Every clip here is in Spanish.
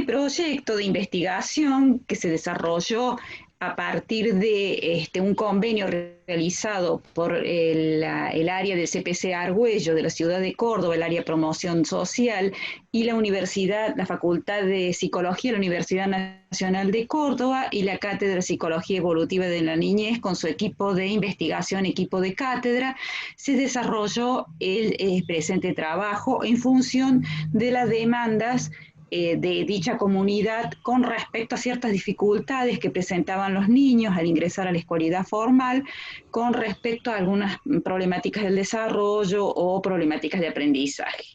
este proyecto de investigación que se desarrolló a partir de un convenio realizado por el área de CPC Argüello de la ciudad de Córdoba, el área de promoción social, y la Facultad de Psicología de la Universidad Nacional de Córdoba y la Cátedra de Psicología Evolutiva de la Niñez con su equipo de investigación, equipo de cátedra, se desarrolló el presente trabajo en función de las demandas de dicha comunidad con respecto a ciertas dificultades que presentaban los niños al ingresar a la escolaridad formal, con respecto a algunas problemáticas del desarrollo o problemáticas de aprendizaje.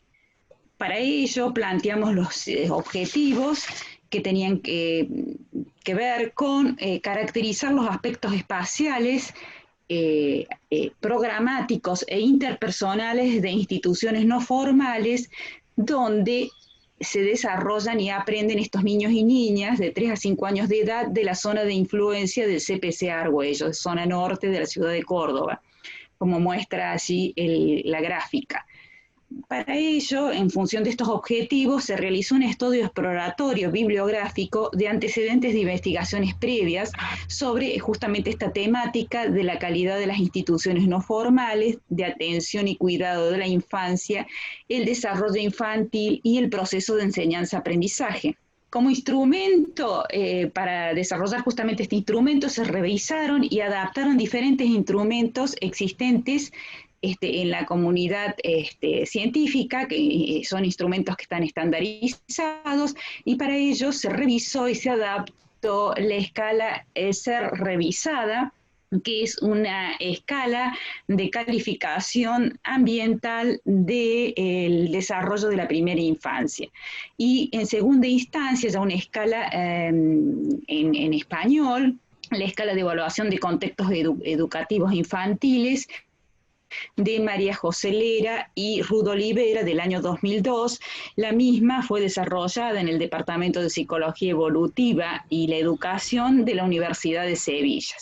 Para ello planteamos los objetivos que tenían que ver con caracterizar los aspectos espaciales, programáticos e interpersonales de instituciones no formales donde se desarrollan y aprenden estos niños y niñas de 3 a 5 años de edad de la zona de influencia del CPC Argüello, zona norte de la ciudad de Córdoba, como muestra allí la gráfica. Para ello, en función de estos objetivos, se realizó un estudio exploratorio bibliográfico de antecedentes de investigaciones previas sobre justamente esta temática de la calidad de las instituciones no formales, de atención y cuidado de la infancia, el desarrollo infantil y el proceso de enseñanza-aprendizaje. Como instrumento, para desarrollar justamente este instrumento, se revisaron y adaptaron diferentes instrumentos existentes en la comunidad científica, que son instrumentos que están estandarizados, y para ello se revisó y se adaptó la escala SER revisada, que es una escala de calificación ambiental del desarrollo de la primera infancia. Y en segunda instancia, ya una escala en español, la escala de evaluación de contextos educativos infantiles, de María José Lera y Ruth Olivera del año 2002. La misma fue desarrollada en el Departamento de Psicología Evolutiva y la Educación de la Universidad de Sevilla.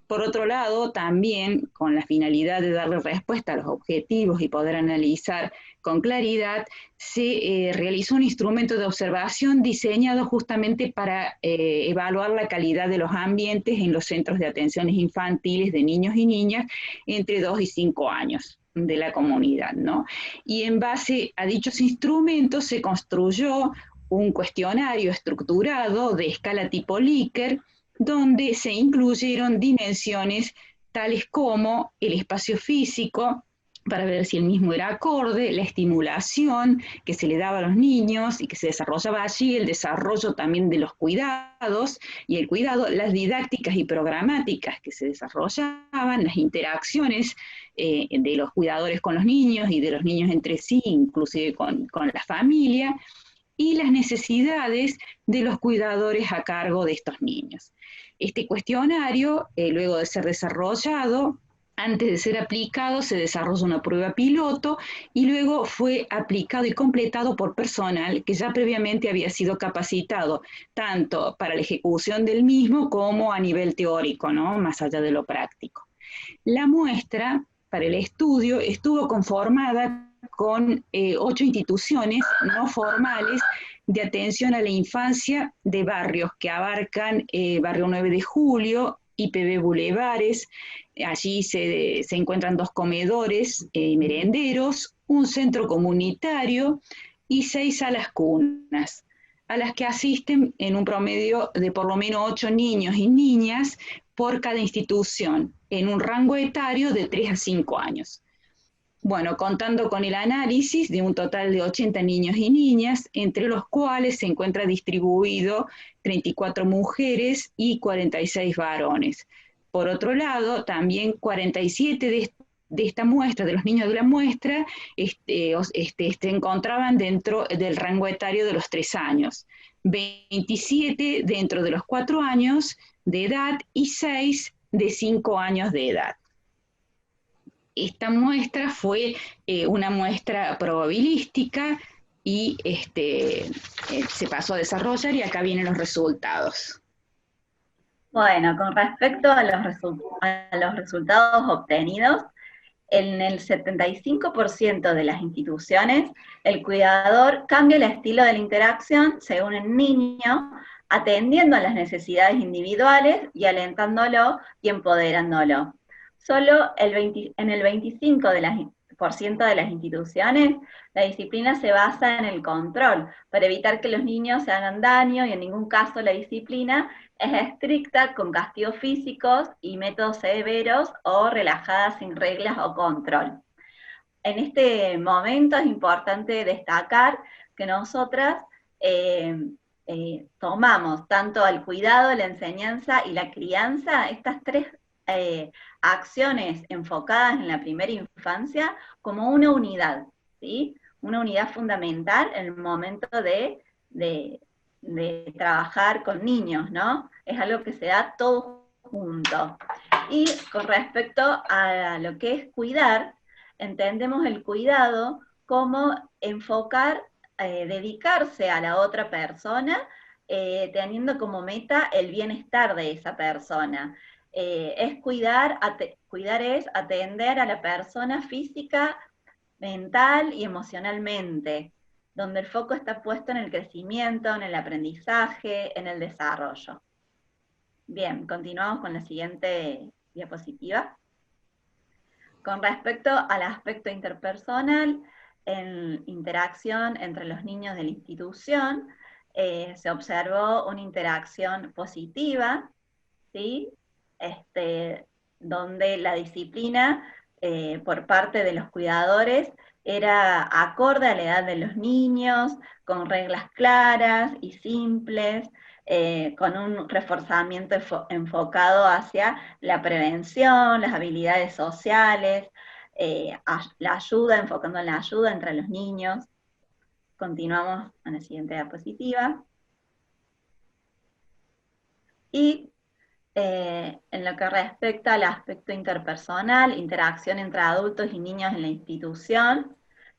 Por otro lado, también con la finalidad de darle respuesta a los objetivos y poder analizar con claridad, se realizó un instrumento de observación diseñado justamente para evaluar la calidad de los ambientes en los centros de atenciones infantiles de niños y niñas entre 2 y 5 años de la comunidad, ¿no? Y en base a dichos instrumentos se construyó un cuestionario estructurado de escala tipo Likert, donde se incluyeron dimensiones tales como el espacio físico, para ver si el mismo era acorde, la estimulación que se le daba a los niños y que se desarrollaba allí, el desarrollo también de los cuidados y el cuidado, las didácticas y programáticas que se desarrollaban, las interacciones de los cuidadores con los niños y de los niños entre sí, inclusive con la familia, y las necesidades de los cuidadores a cargo de estos niños. Este cuestionario, luego de ser desarrollado, antes de ser aplicado, se desarrolla una prueba piloto y luego fue aplicado y completado por personal que ya previamente había sido capacitado, tanto para la ejecución del mismo como a nivel teórico, ¿no? Más allá de lo práctico. La muestra para el estudio estuvo conformada con 8 instituciones no formales de atención a la infancia de barrios que abarcan Barrio 9 de Julio, IPB Bulevares. Allí se encuentran 2 comedores merenderos, un centro comunitario y 6 salas cunas, a las que asisten en un promedio de por lo menos 8 niños y niñas por cada institución, en un rango etario de 3 a 5 años. Bueno, contando con el análisis de un total de 80 niños y niñas, entre los cuales se encuentra distribuido 34 mujeres y 46 varones. Por otro lado, también 47 de esta muestra, de los niños de la muestra, se encontraban dentro del rango etario de los 3 años, 27 dentro de los 4 años de edad y 6 de 5 años de edad. Esta muestra fue una muestra probabilística y se pasó a desarrollar y acá vienen los resultados. Bueno, con respecto a los resultados obtenidos, en el 75% de las instituciones, el cuidador cambia el estilo de la interacción según el niño, atendiendo a las necesidades individuales y alentándolo y empoderándolo. Solo en el 25% de las instituciones, la disciplina se basa en el control, para evitar que los niños se hagan daño, y en ningún caso la disciplina es estricta con castigos físicos y métodos severos, o relajada sin reglas o control. En este momento es importante destacar que nosotras tomamos tanto el cuidado, la enseñanza y la crianza, estas tres acciones enfocadas en la primera infancia, como una unidad, ¿sí? Una unidad fundamental en el momento de trabajar con niños, ¿no? Es algo que se da todo junto. Y con respecto a lo que es cuidar, entendemos el cuidado como enfocar, dedicarse a la otra persona, teniendo como meta el bienestar de esa persona. Cuidar es atender a la persona física, mental y emocionalmente, donde el foco está puesto en el crecimiento, en el aprendizaje, en el desarrollo. Bien, continuamos con la siguiente diapositiva. Con respecto al aspecto interpersonal, en interacción entre los niños de la institución, se observó una interacción positiva, ¿sí? Donde la disciplina por parte de los cuidadores era acorde a la edad de los niños, con reglas claras y simples, con un reforzamiento enfocado hacia la prevención, las habilidades sociales, la ayuda, enfocando en la ayuda entre los niños. Continuamos en la siguiente diapositiva. Y en lo que respecta al aspecto interpersonal, interacción entre adultos y niños en la institución,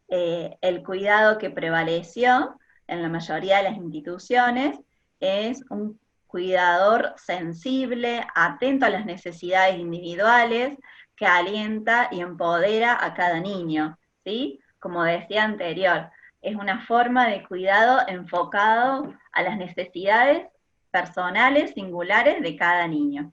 el cuidado que prevaleció en la mayoría de las instituciones es un cuidador sensible, atento a las necesidades individuales, que alienta y empodera a cada niño, ¿sí? Como decía anterior, es una forma de cuidado enfocado a las necesidades personales, singulares de cada niño.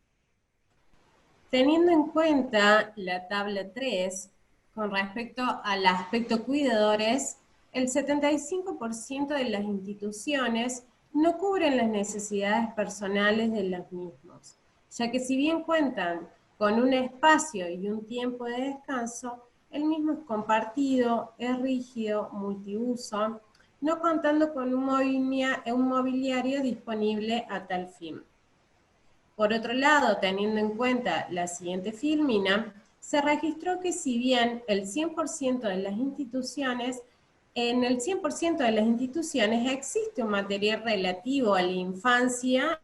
Teniendo en cuenta la tabla 3, con respecto al aspecto cuidadores, el 75% de las instituciones no cubren las necesidades personales de los mismos, ya que si bien cuentan con un espacio y un tiempo de descanso, el mismo es compartido, es rígido, multiuso, no contando con un mobiliario disponible a tal fin. Por otro lado, teniendo en cuenta la siguiente filmina, se registró que si bien el 100% de las instituciones, en el 100% de las instituciones existe un material relativo a la infancia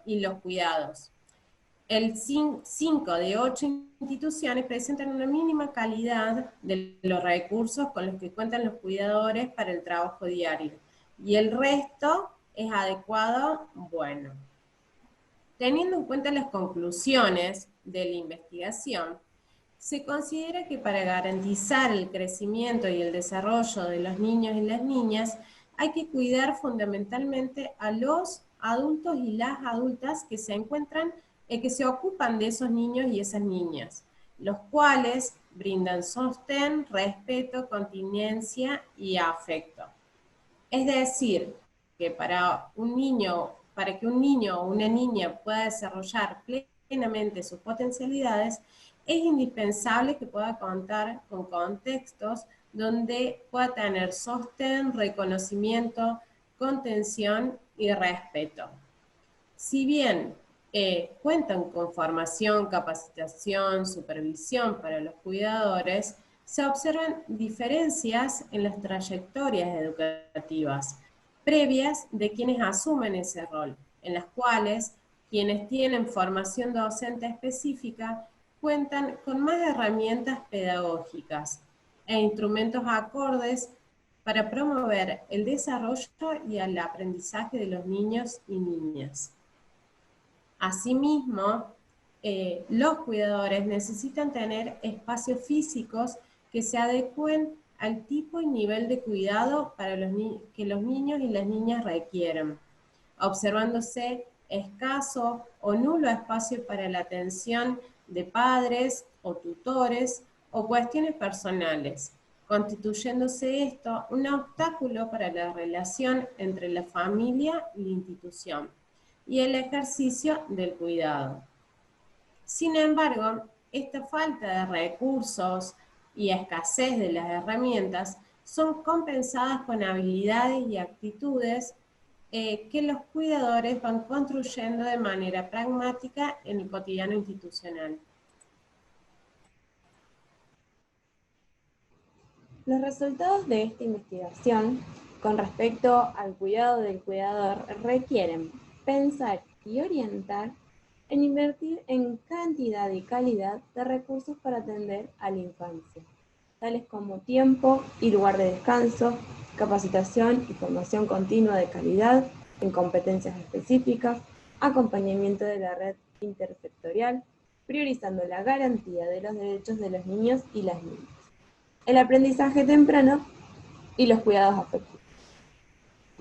y los cuidados. El 5 de 8 instituciones presentan una mínima calidad de los recursos con los que cuentan los cuidadores para el trabajo diario, y el resto es adecuado, bueno. Teniendo en cuenta las conclusiones de la investigación, se considera que para garantizar el crecimiento y el desarrollo de los niños y las niñas, hay que cuidar fundamentalmente a los adultos y las adultas que se encuentran que se ocupan de esos niños y esas niñas, los cuales brindan sostén, respeto, continencia y afecto. Es decir, que para que un niño o una niña pueda desarrollar plenamente sus potencialidades, es indispensable que pueda contar con contextos donde pueda tener sostén, reconocimiento, contención y respeto. Si bien cuentan con formación, capacitación, supervisión para los cuidadores, se observan diferencias en las trayectorias educativas previas de quienes asumen ese rol, en las cuales quienes tienen formación docente específica cuentan con más herramientas pedagógicas e instrumentos acordes para promover el desarrollo y el aprendizaje de los niños y niñas. Asimismo, los cuidadores necesitan tener espacios físicos que se adecúen al tipo y nivel de cuidado para que los niños y las niñas requieren, observándose escaso o nulo espacio para la atención de padres o tutores o cuestiones personales, constituyéndose esto un obstáculo para la relación entre la familia y la institución y el ejercicio del cuidado. Sin embargo, esta falta de recursos y escasez de las herramientas son compensadas con habilidades y actitudes que los cuidadores van construyendo de manera pragmática en el cotidiano institucional. Los resultados de esta investigación con respecto al cuidado del cuidador requieren pensar y orientar en invertir en cantidad y calidad de recursos para atender a la infancia, tales como tiempo y lugar de descanso, capacitación y formación continua de calidad en competencias específicas, acompañamiento de la red intersectorial, priorizando la garantía de los derechos de los niños y las niñas, el aprendizaje temprano y los cuidados afectivos.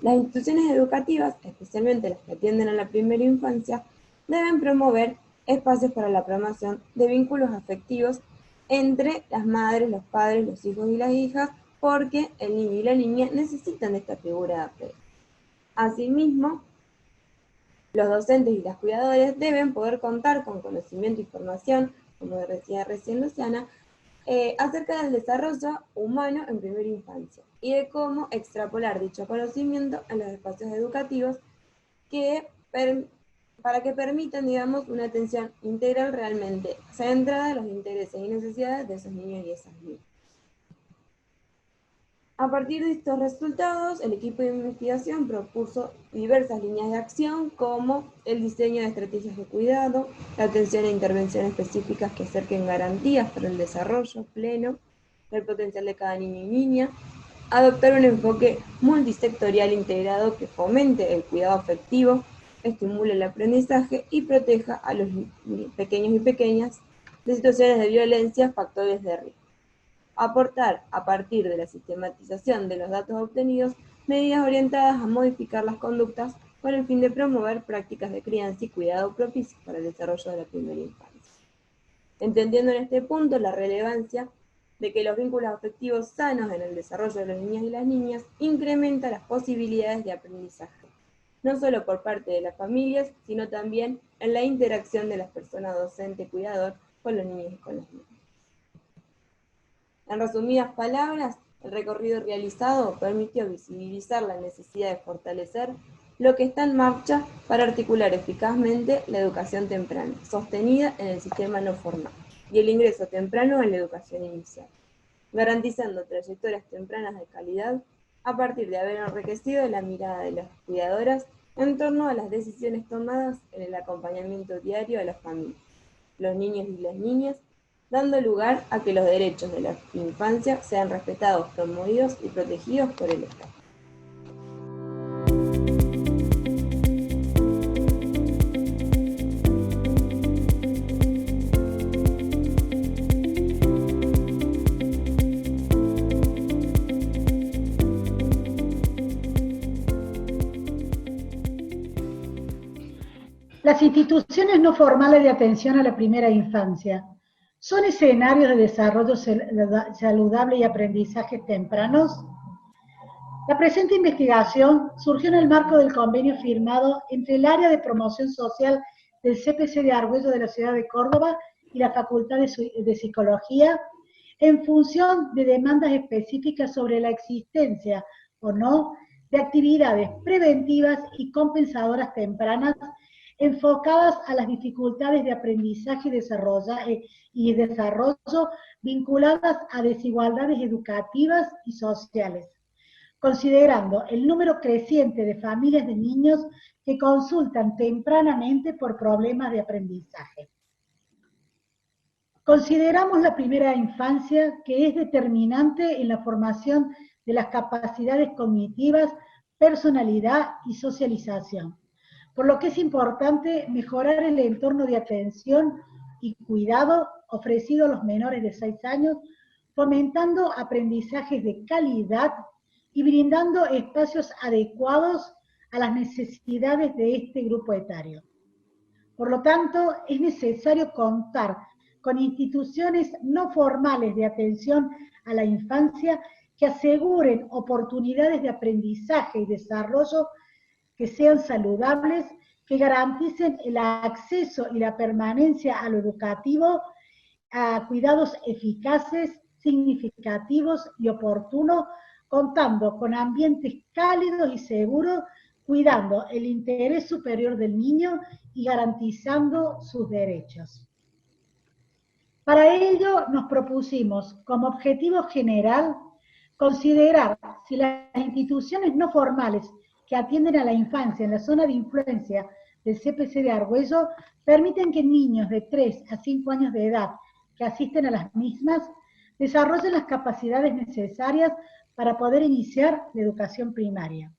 Las instituciones educativas, especialmente las que atienden a la primera infancia, deben promover espacios para la promoción de vínculos afectivos entre las madres, los padres, los hijos y las hijas, porque el niño y la niña necesitan de esta figura de apego. Asimismo, los docentes y las cuidadoras deben poder contar con conocimiento y formación, como decía recién Luciana, acerca del desarrollo humano en primera infancia y de cómo extrapolar dicho conocimiento en los espacios educativos para que permitan, digamos, una atención integral realmente centrada en los intereses y necesidades de esos niños y esas niñas. A partir de estos resultados, el equipo de investigación propuso diversas líneas de acción como el diseño de estrategias de cuidado, la atención e intervención específicas que acerquen garantías para el desarrollo pleno del potencial de cada niño y niña, adoptar un enfoque multisectorial integrado que fomente el cuidado afectivo, estimule el aprendizaje y proteja a los pequeños y pequeñas de situaciones de violencia, factores de riesgo. Aportar, a partir de la sistematización de los datos obtenidos, medidas orientadas a modificar las conductas con el fin de promover prácticas de crianza y cuidado propicias para el desarrollo de la primera infancia. Entendiendo en este punto la relevancia de que los vínculos afectivos sanos en el desarrollo de los niños y las niñas incrementa las posibilidades de aprendizaje, no solo por parte de las familias, sino también en la interacción de las personas docente-cuidador con los niños y con las niñas. En resumidas palabras, el recorrido realizado permitió visibilizar la necesidad de fortalecer lo que está en marcha para articular eficazmente la educación temprana, sostenida en el sistema no formal, y el ingreso temprano en la educación inicial, garantizando trayectorias tempranas de calidad a partir de haber enriquecido la mirada de las cuidadoras en torno a las decisiones tomadas en el acompañamiento diario a las familias, los niños y las niñas, dando lugar a que los derechos de la infancia sean respetados, promovidos y protegidos por el Estado. Las instituciones no formales de atención a la primera infancia ¿son escenarios de desarrollo saludable y aprendizajes tempranos? La presente investigación surgió en el marco del convenio firmado entre el Área de Promoción Social del CPC de Argüello de la ciudad de Córdoba y la Facultad de Psicología en función de demandas específicas sobre la existencia o no de actividades preventivas y compensadoras tempranas enfocadas a las dificultades de aprendizaje y desarrollo vinculadas a desigualdades educativas y sociales, considerando el número creciente de familias de niños que consultan tempranamente por problemas de aprendizaje. Consideramos la primera infancia que es determinante en la formación de las capacidades cognitivas, personalidad y socialización, por lo que es importante mejorar el entorno de atención y cuidado ofrecido a los menores de 6 años, fomentando aprendizajes de calidad y brindando espacios adecuados a las necesidades de este grupo etario. Por lo tanto, es necesario contar con instituciones no formales de atención a la infancia que aseguren oportunidades de aprendizaje y desarrollo que sean saludables, que garanticen el acceso y la permanencia a lo educativo, a cuidados eficaces, significativos y oportunos, contando con ambientes cálidos y seguros, cuidando el interés superior del niño y garantizando sus derechos. Para ello nos propusimos como objetivo general considerar si las instituciones no formales que atienden a la infancia en la zona de influencia del CPC de Argüello permiten que niños de 3 a 5 años de edad que asisten a las mismas desarrollen las capacidades necesarias para poder iniciar la educación primaria.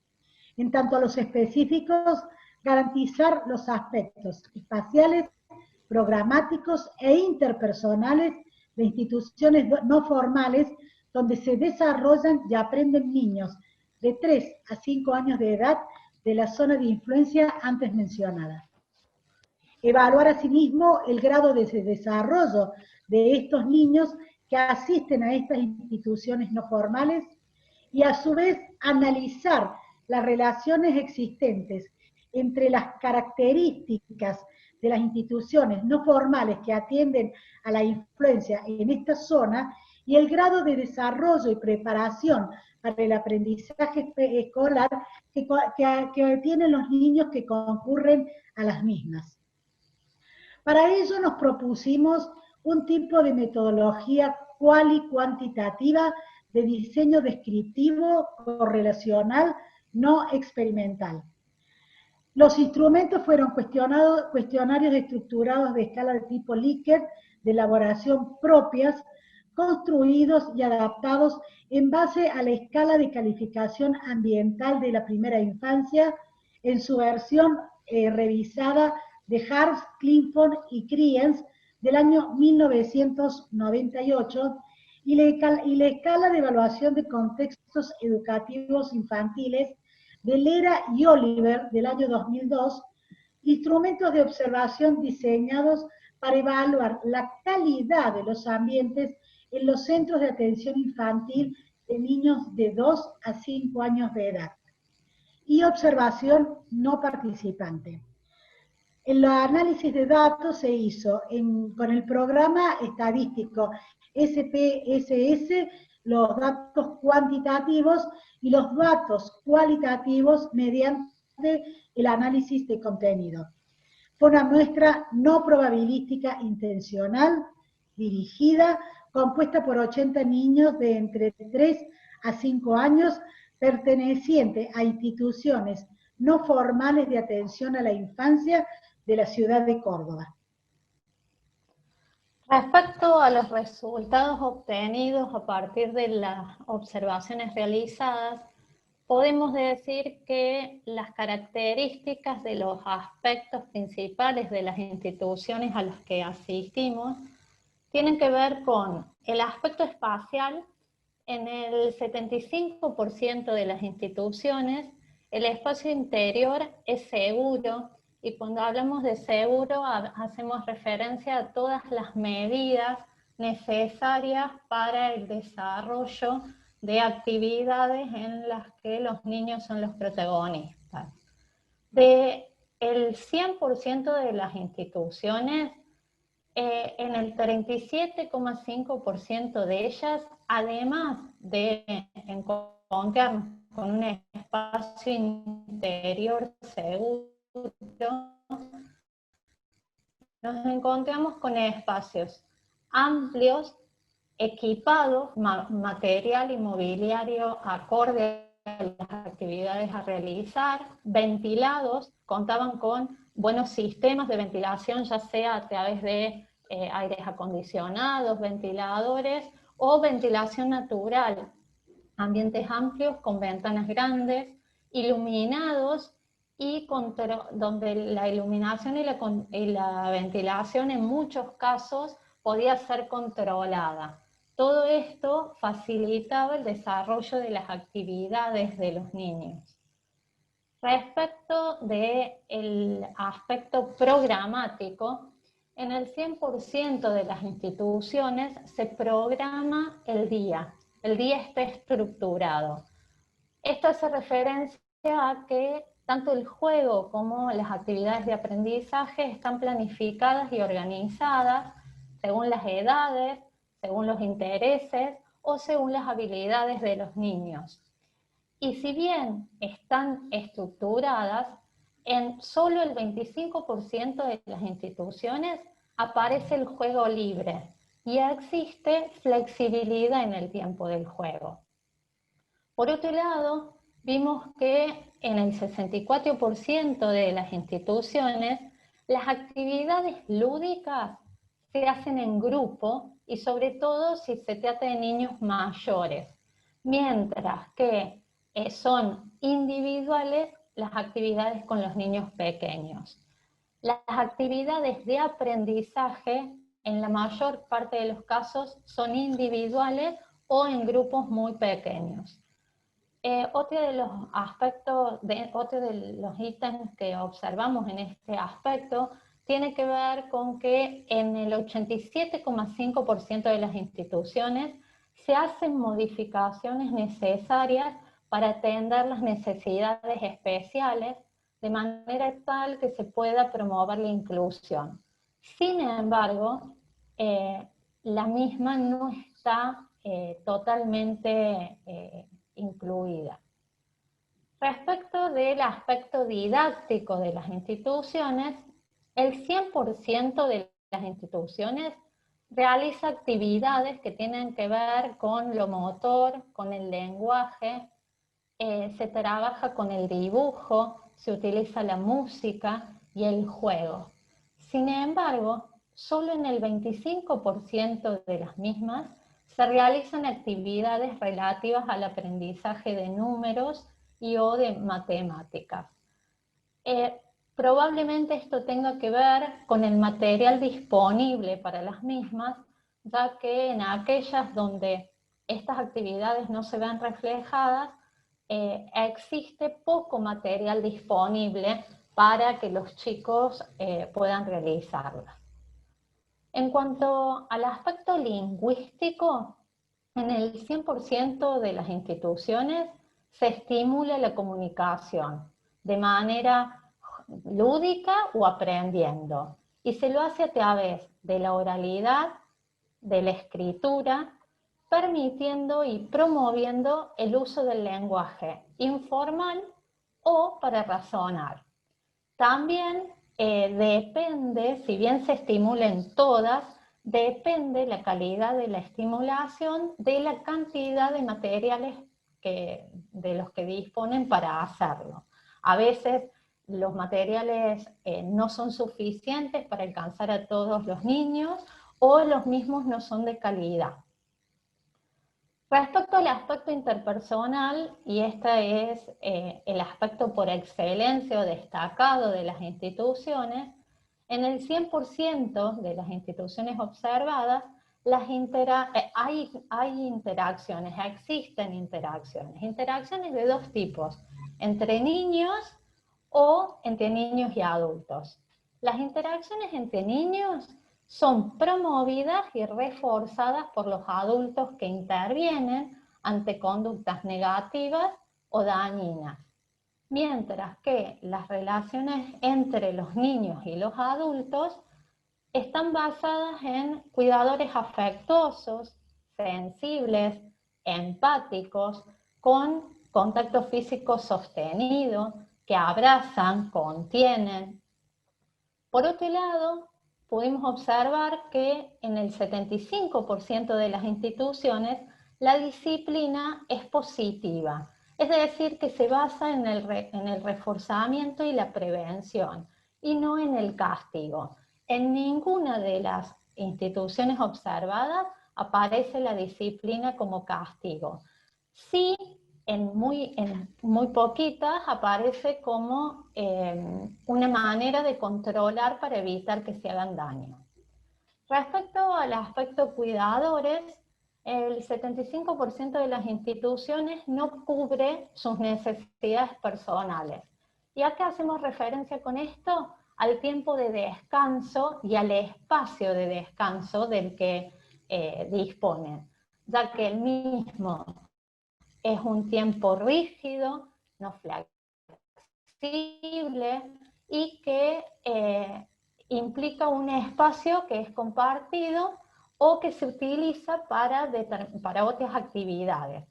En tanto a los específicos, garantizar los aspectos espaciales, programáticos e interpersonales de instituciones no formales donde se desarrollan y aprenden niños de 3 a 5 años de edad de la zona de influencia antes mencionada. Evaluar asimismo el grado de desarrollo de estos niños que asisten a estas instituciones no formales y a su vez analizar las relaciones existentes entre las características de las instituciones no formales que atienden a la influencia en esta zona y el grado de desarrollo y preparación para el aprendizaje escolar que tienen los niños que concurren a las mismas. Para ello nos propusimos un tipo de metodología cuantitativa de diseño descriptivo, correlacional, no experimental. Los instrumentos fueron cuestionarios estructurados de escala de tipo Likert, de elaboración propias, construidos y adaptados en base a la escala de calificación ambiental de la primera infancia en su versión revisada de Harms, Clinton y Kriens del año 1998 y la escala de evaluación de contextos educativos infantiles de Lera y Oliver del año 2002, instrumentos de observación diseñados para evaluar la calidad de los ambientes en los centros de atención infantil de niños de 2 a 5 años de edad, y observación no participante. El análisis de datos se hizo con el programa estadístico SPSS, los datos cuantitativos y los datos cualitativos mediante el análisis de contenido. Fue una muestra no probabilística intencional, dirigida, compuesta por 80 niños de entre 3 a 5 años, perteneciente a instituciones no formales de atención a la infancia de la ciudad de Córdoba. Respecto a los resultados obtenidos a partir de las observaciones realizadas, podemos decir que las características de los aspectos principales de las instituciones a las que asistimos tienen que ver con el aspecto espacial. En el 75% de las instituciones, el espacio interior es seguro, y cuando hablamos de seguro hacemos referencia a todas las medidas necesarias para el desarrollo de actividades en las que los niños son los protagonistas. De el 100% de las instituciones, en el 37,5% de ellas, además de encontrarnos con un espacio interior seguro, nos encontramos con espacios amplios, equipados, material y mobiliario acorde a las actividades a realizar, ventilados, contaban con buenos sistemas de ventilación, ya sea a través de aires acondicionados, ventiladores o ventilación natural, ambientes amplios con ventanas grandes, iluminados y donde la iluminación y la ventilación en muchos casos podía ser controlada. Todo esto facilitaba el desarrollo de las actividades de los niños. Respecto del aspecto programático, en el 100% de las instituciones se programa el día está estructurado. Esto hace referencia a que tanto el juego como las actividades de aprendizaje están planificadas y organizadas según las edades, según los intereses o según las habilidades de los niños. Y si bien están estructuradas, en solo el 25% de las instituciones aparece el juego libre y existe flexibilidad en el tiempo del juego. Por otro lado, vimos que en el 64% de las instituciones las actividades lúdicas se hacen en grupo y sobre todo si se trata de niños mayores, mientras que son individuales las actividades con los niños pequeños. Las actividades de aprendizaje en la mayor parte de los casos son individuales o en grupos muy pequeños. Otro de los aspectos, otro de los ítems que observamos en este aspecto tiene que ver con que en el 87,5% de las instituciones se hacen modificaciones necesarias para atender las necesidades especiales de manera tal que se pueda promover la inclusión. Sin embargo, la misma no está totalmente incluida. Respecto del aspecto didáctico de las instituciones, el 100% de las instituciones realiza actividades que tienen que ver con lo motor, con el lenguaje, se trabaja con el dibujo, se utiliza la música y el juego. Sin embargo, solo en el 25% de las mismas se realizan actividades relativas al aprendizaje de números y o de matemáticas. Probablemente esto tenga que ver con el material disponible para las mismas, ya que en aquellas donde estas actividades no se ven reflejadas, existe poco material disponible para que los chicos puedan realizarlas. En cuanto al aspecto lingüístico, en el 100% de las instituciones se estimula la comunicación de manera lúdica o aprendiendo, y se lo hace a través de la oralidad, de la escritura, permitiendo y promoviendo el uso del lenguaje informal o para razonar. También depende, si bien se estimulen todas, depende la calidad de la estimulación de la cantidad de materiales de los que disponen para hacerlo. A veces los materiales no son suficientes para alcanzar a todos los niños o los mismos no son de calidad. Respecto al aspecto interpersonal, y este es el aspecto por excelencia o destacado de las instituciones, en el 100% de las instituciones observadas hay interacciones, existen interacciones de dos tipos, entre niños o entre niños y adultos. Las interacciones entre niños son promovidas y reforzadas por los adultos que intervienen ante conductas negativas o dañinas, mientras que las relaciones entre los niños y los adultos están basadas en cuidadores afectuosos, sensibles, empáticos, con contacto físico sostenido, que abrazan, contienen. Por otro lado, pudimos observar que en el 75% de las instituciones la disciplina es positiva, es decir, que se basa en el reforzamiento y la prevención, y no en el castigo. En ninguna de las instituciones observadas aparece la disciplina como castigo. Sí, en muy poquitas aparece como una manera de controlar para evitar que se hagan daño. Respecto al aspecto cuidadores, el 75% de las instituciones no cubre sus necesidades personales. ¿Y a qué hacemos referencia con esto? Al tiempo de descanso y al espacio de descanso del que disponen, ya que el mismo es un tiempo rígido, no flexible y que implica un espacio que es compartido o que se utiliza para otras actividades,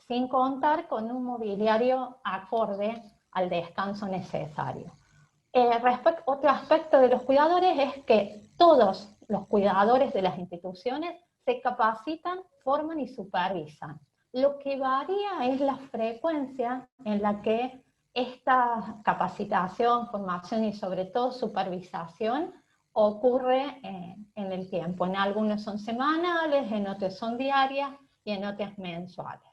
sin contar con un mobiliario acorde al descanso necesario. Otro aspecto de los cuidadores es que todos los cuidadores de las instituciones se capacitan, forman y supervisan. Lo que varía es la frecuencia en la que esta capacitación, formación y sobre todo supervisación ocurre en el tiempo. En algunos son semanales, en otros son diarias y en otras mensuales.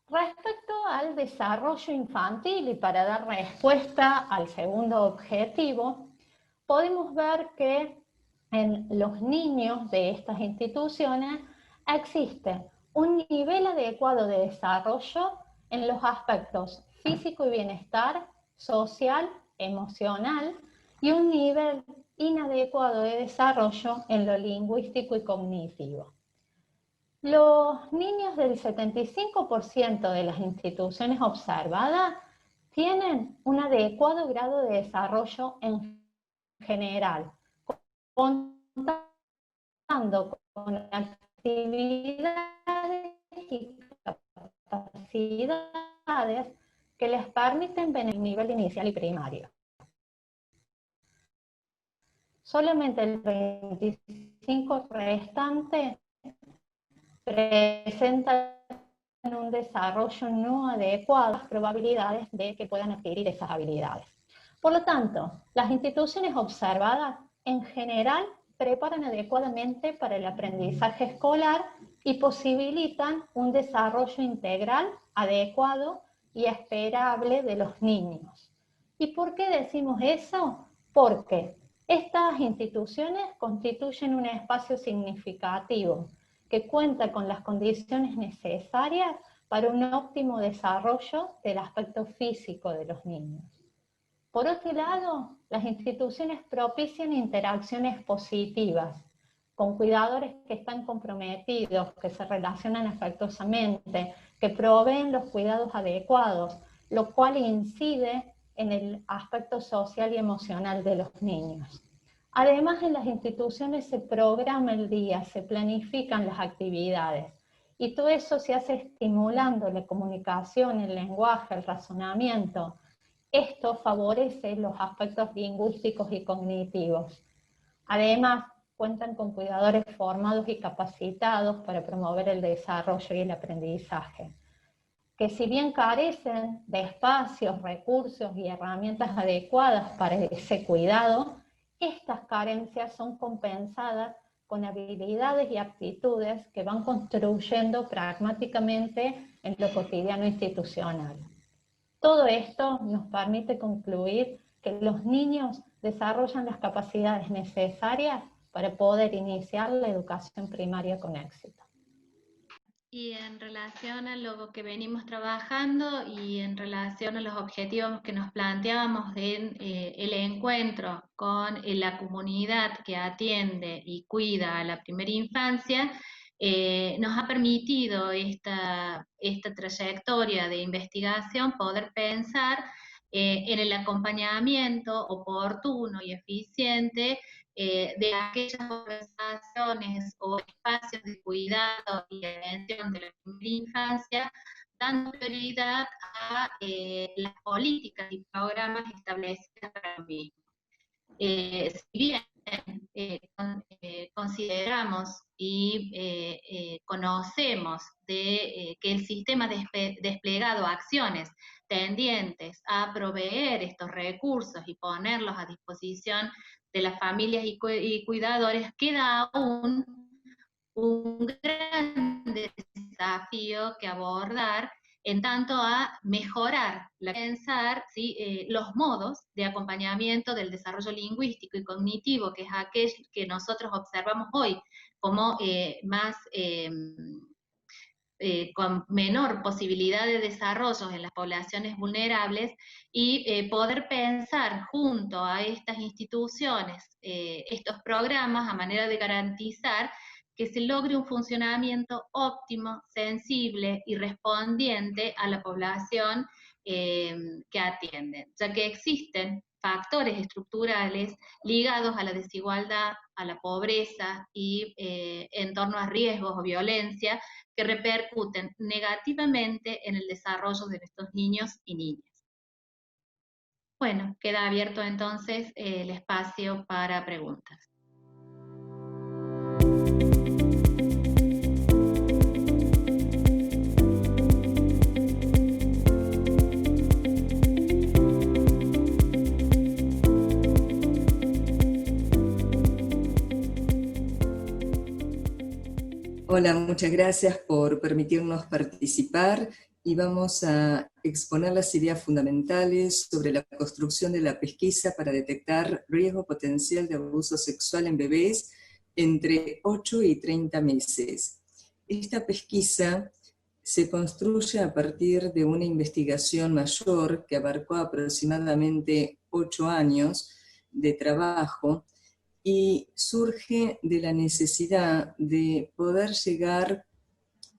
Respecto al desarrollo infantil y para dar respuesta al segundo objetivo, podemos ver que en los niños de estas instituciones existe un nivel adecuado de desarrollo en los aspectos físico y bienestar, social, emocional, y un nivel inadecuado de desarrollo en lo lingüístico y cognitivo. Los niños del 75% de las instituciones observadas tienen un adecuado grado de desarrollo en general, contando con actividades y capacidades que les permiten ver el nivel inicial y primario. Solamente el 25% restante presentan un desarrollo no adecuado, las probabilidades de que puedan adquirir esas habilidades. Por lo tanto, las instituciones observadas en general preparan adecuadamente para el aprendizaje escolar y posibilitan un desarrollo integral adecuado y esperable de los niños. ¿Y por qué decimos eso? Porque estas instituciones constituyen un espacio significativo que cuenta con las condiciones necesarias para un óptimo desarrollo del aspecto físico de los niños. Por otro lado, las instituciones propician interacciones positivas con cuidadores que están comprometidos, que se relacionan afectuosamente, que proveen los cuidados adecuados, lo cual incide en el aspecto social y emocional de los niños. Además, en las instituciones se programa el día, se planifican las actividades y todo eso se hace estimulando la comunicación, el lenguaje, el razonamiento. Esto favorece los aspectos lingüísticos y cognitivos. Además, cuentan con cuidadores formados y capacitados para promover el desarrollo y el aprendizaje, que si bien carecen de espacios, recursos y herramientas adecuadas para ese cuidado, estas carencias son compensadas con habilidades y aptitudes que van construyendo pragmáticamente en lo cotidiano institucional. Todo esto nos permite concluir que los niños desarrollan las capacidades necesarias para poder iniciar la educación primaria con éxito. Y en relación a lo que venimos trabajando y en relación a los objetivos que nos planteábamos en el encuentro con la comunidad que atiende y cuida a la primera infancia, nos ha permitido esta trayectoria de investigación poder pensar en el acompañamiento oportuno y eficiente de aquellas organizaciones o espacios de cuidado y atención de la primera infancia, dando prioridad a las políticas y programas establecidas para lo mismo. Si bien consideramos y conocemos que el sistema desplegado acciones tendientes a proveer estos recursos y ponerlos a disposición de las familias y cuidadores, queda aún un gran desafío desafío que abordar en tanto a mejorar, pensar ¿sí? Los modos de acompañamiento del desarrollo lingüístico y cognitivo, que es aquel que nosotros observamos hoy como más con menor posibilidad de desarrollo en las poblaciones vulnerables, y poder pensar junto a estas instituciones estos programas a manera de garantizar que se logre un funcionamiento óptimo, sensible y respondiente a la población que atienden, ya que existen factores estructurales ligados a la desigualdad, a la pobreza y en torno a riesgos o violencia que repercuten negativamente en el desarrollo de estos niños y niñas. Bueno, queda abierto entonces el espacio para preguntas. Hola, muchas gracias por permitirnos participar y vamos a exponer las ideas fundamentales sobre la construcción de la pesquisa para detectar riesgo potencial de abuso sexual en bebés entre 8 y 30 meses. Esta pesquisa se construye a partir de una investigación mayor que abarcó aproximadamente 8 años de trabajo, y surge de la necesidad de poder llegar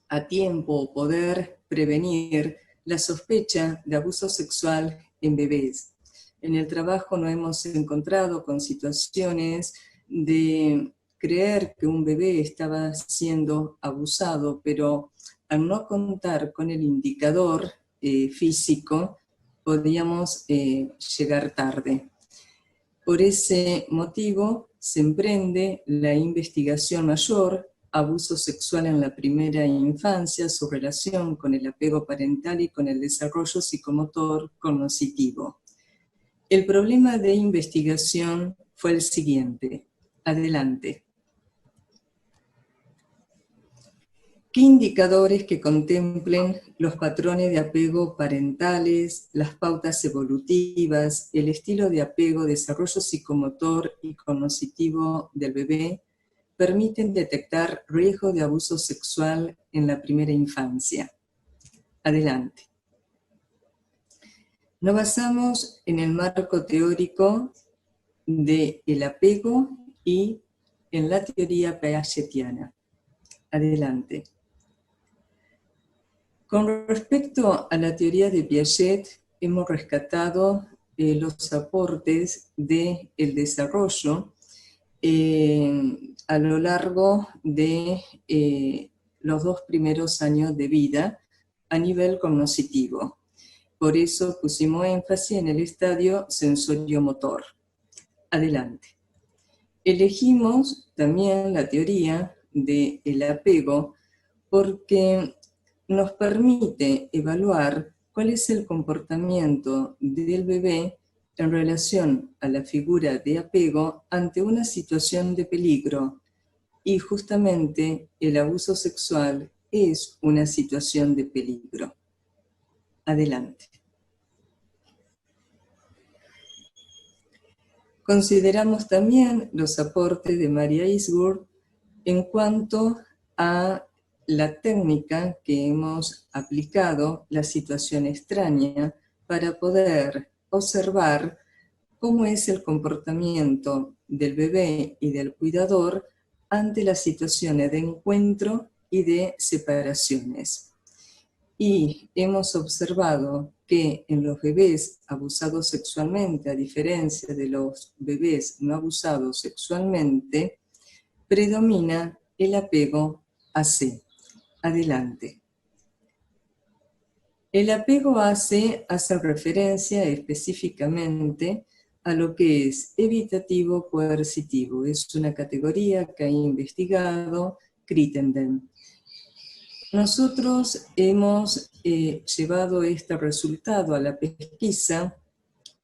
a tiempo, poder prevenir la sospecha de abuso sexual en bebés. En el trabajo nos hemos encontrado con situaciones de creer que un bebé estaba siendo abusado, pero al no contar con el indicador físico, podíamos llegar tarde. Por ese motivo, se emprende la investigación mayor, abuso sexual en la primera infancia, su relación con el apego parental y con el desarrollo psicomotor cognitivo. El problema de investigación fue el siguiente. Adelante. ¿Qué indicadores que contemplen los patrones de apego parentales, las pautas evolutivas, el estilo de apego, desarrollo psicomotor y cognitivo del bebé permiten detectar riesgo de abuso sexual en la primera infancia? Adelante. Nos basamos en el marco teórico del apego y en la teoría piagetiana. Adelante. Con respecto a la teoría de Piaget, hemos rescatado los aportes del desarrollo a lo largo de los 2 primeros años de vida a nivel cognitivo. Por eso pusimos énfasis en el estadio sensorio-motor. Adelante. Elegimos también la teoría del apego porque nos permite evaluar cuál es el comportamiento del bebé en relación a la figura de apego ante una situación de peligro. Y justamente el abuso sexual es una situación de peligro. Adelante. Consideramos también los aportes de Maria Ainsworth en cuanto a la técnica que hemos aplicado, la situación extraña, para poder observar cómo es el comportamiento del bebé y del cuidador ante las situaciones de encuentro y de separaciones. Y hemos observado que en los bebés abusados sexualmente, a diferencia de los bebés no abusados sexualmente, predomina el apego AC. Adelante. El apego AC hace referencia específicamente a lo que es evitativo coercitivo. Es una categoría que ha investigado Crittenden. Nosotros hemos llevado este resultado a la pesquisa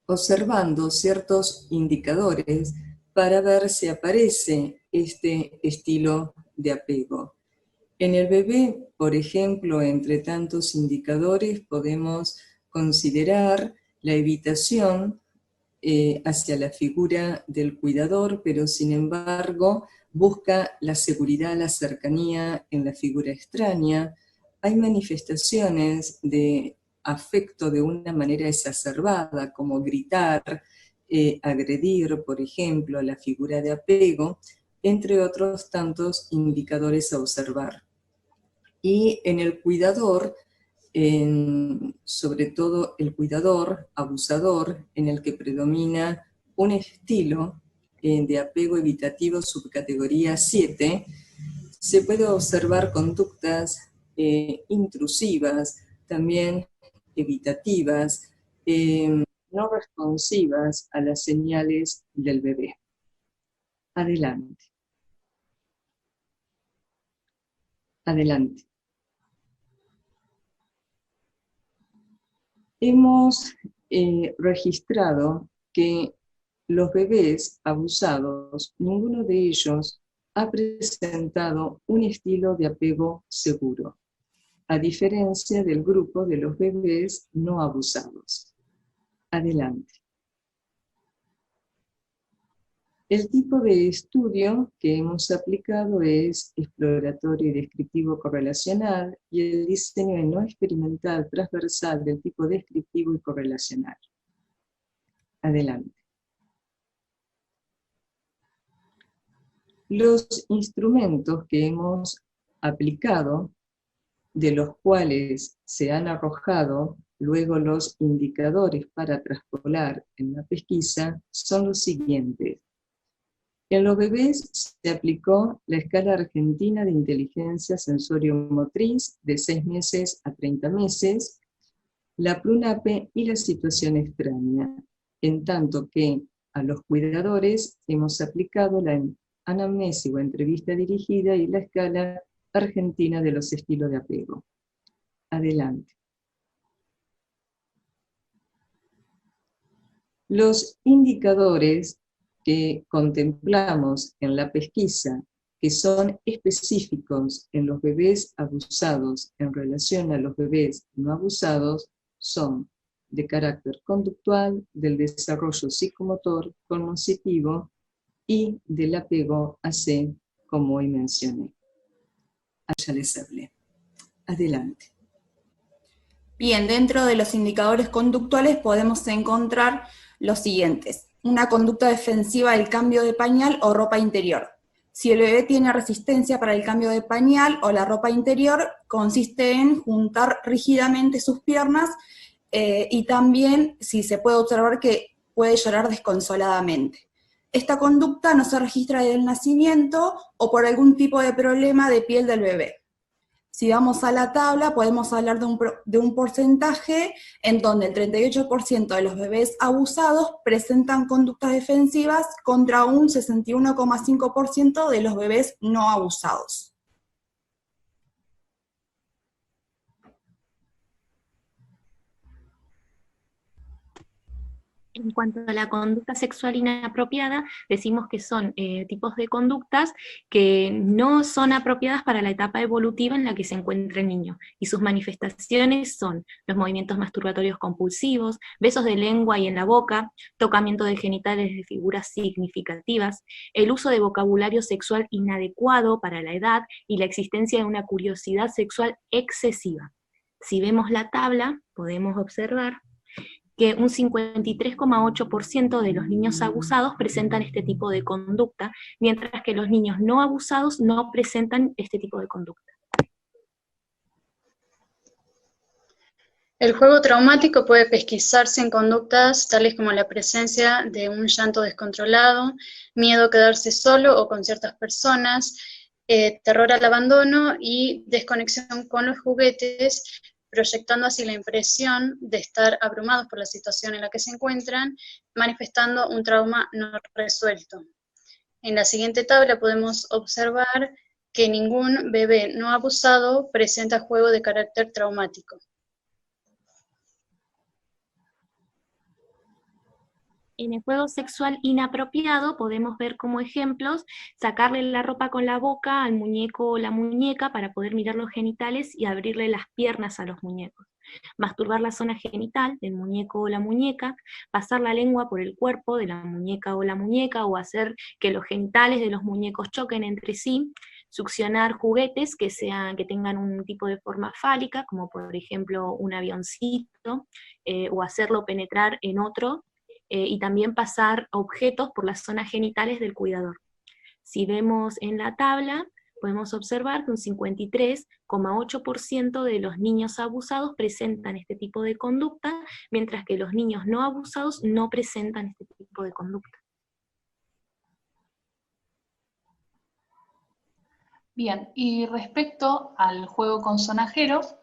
observando ciertos indicadores para ver si aparece este estilo de apego. En el bebé, por ejemplo, entre tantos indicadores, podemos considerar la evitación hacia la figura del cuidador, pero sin embargo busca la seguridad, la cercanía en la figura extraña. Hay manifestaciones de afecto de una manera exacerbada, como gritar, agredir, por ejemplo, a la figura de apego, entre otros tantos indicadores a observar. Y en el cuidador, sobre todo el cuidador abusador, en el que predomina un estilo de apego evitativo subcategoría 7, se puede observar conductas intrusivas, también evitativas, no responsivas a las señales del bebé. Adelante. Adelante. Hemos registrado que los bebés abusados, ninguno de ellos ha presentado un estilo de apego seguro, a diferencia del grupo de los bebés no abusados. Adelante. El tipo de estudio que hemos aplicado es exploratorio y descriptivo correlacional y el diseño no experimental transversal del tipo descriptivo y correlacional. Adelante. Los instrumentos que hemos aplicado, de los cuales se han arrojado luego los indicadores para traspolar en la pesquisa, son los siguientes. En los bebés se aplicó la escala argentina de inteligencia sensorio-motriz de 6 meses a 30 meses, la PRUNAPE y la situación extraña, en tanto que a los cuidadores hemos aplicado la anamnesis o entrevista dirigida y la escala argentina de los estilos de apego. Adelante. Los indicadores que contemplamos en la pesquisa, que son específicos en los bebés abusados en relación a los bebés no abusados, son de carácter conductual, del desarrollo psicomotor, cognoscitivo y del apego AC, como hoy mencioné. Ya les hablé. Adelante. Bien, dentro de los indicadores conductuales podemos encontrar los siguientes. Una conducta defensiva del cambio de pañal o ropa interior. Si el bebé tiene resistencia para el cambio de pañal o la ropa interior, consiste en juntar rígidamente sus piernas y también si se puede observar que puede llorar desconsoladamente. Esta conducta no se registra desde el nacimiento o por algún tipo de problema de piel del bebé. Si vamos a la tabla, podemos hablar de un porcentaje en donde el 38% de los bebés abusados presentan conductas defensivas contra un 61,5% de los bebés no abusados. En cuanto a la conducta sexual inapropiada, decimos que son tipos de conductas que no son apropiadas para la etapa evolutiva en la que se encuentra el niño, y sus manifestaciones son los movimientos masturbatorios compulsivos, besos de lengua y en la boca, tocamiento de genitales de figuras significativas, el uso de vocabulario sexual inadecuado para la edad y la existencia de una curiosidad sexual excesiva. Si vemos la tabla, podemos observar que un 53,8% de los niños abusados presentan este tipo de conducta, mientras que los niños no abusados no presentan este tipo de conducta. El juego traumático puede pesquisarse en conductas tales como la presencia de un llanto descontrolado, miedo a quedarse solo o con ciertas personas, terror al abandono y desconexión con los juguetes, proyectando así la impresión de estar abrumados por la situación en la que se encuentran, manifestando un trauma no resuelto. En la siguiente tabla podemos observar que ningún bebé no abusado presenta juego de carácter traumático. En el juego sexual inapropiado podemos ver como ejemplos sacarle la ropa con la boca al muñeco o la muñeca para poder mirar los genitales y abrirle las piernas a los muñecos. Masturbar la zona genital del muñeco o la muñeca, pasar la lengua por el cuerpo de la muñeca o hacer que los genitales de los muñecos choquen entre sí, succionar juguetes que tengan un tipo de forma fálica, como por ejemplo un avioncito, o hacerlo penetrar en otro, y también pasar objetos por las zonas genitales del cuidador. Si vemos en la tabla, podemos observar que un 53,8% de los niños abusados presentan este tipo de conducta, mientras que los niños no abusados no presentan este tipo de conducta. Bien, y respecto al juego con sonajeros,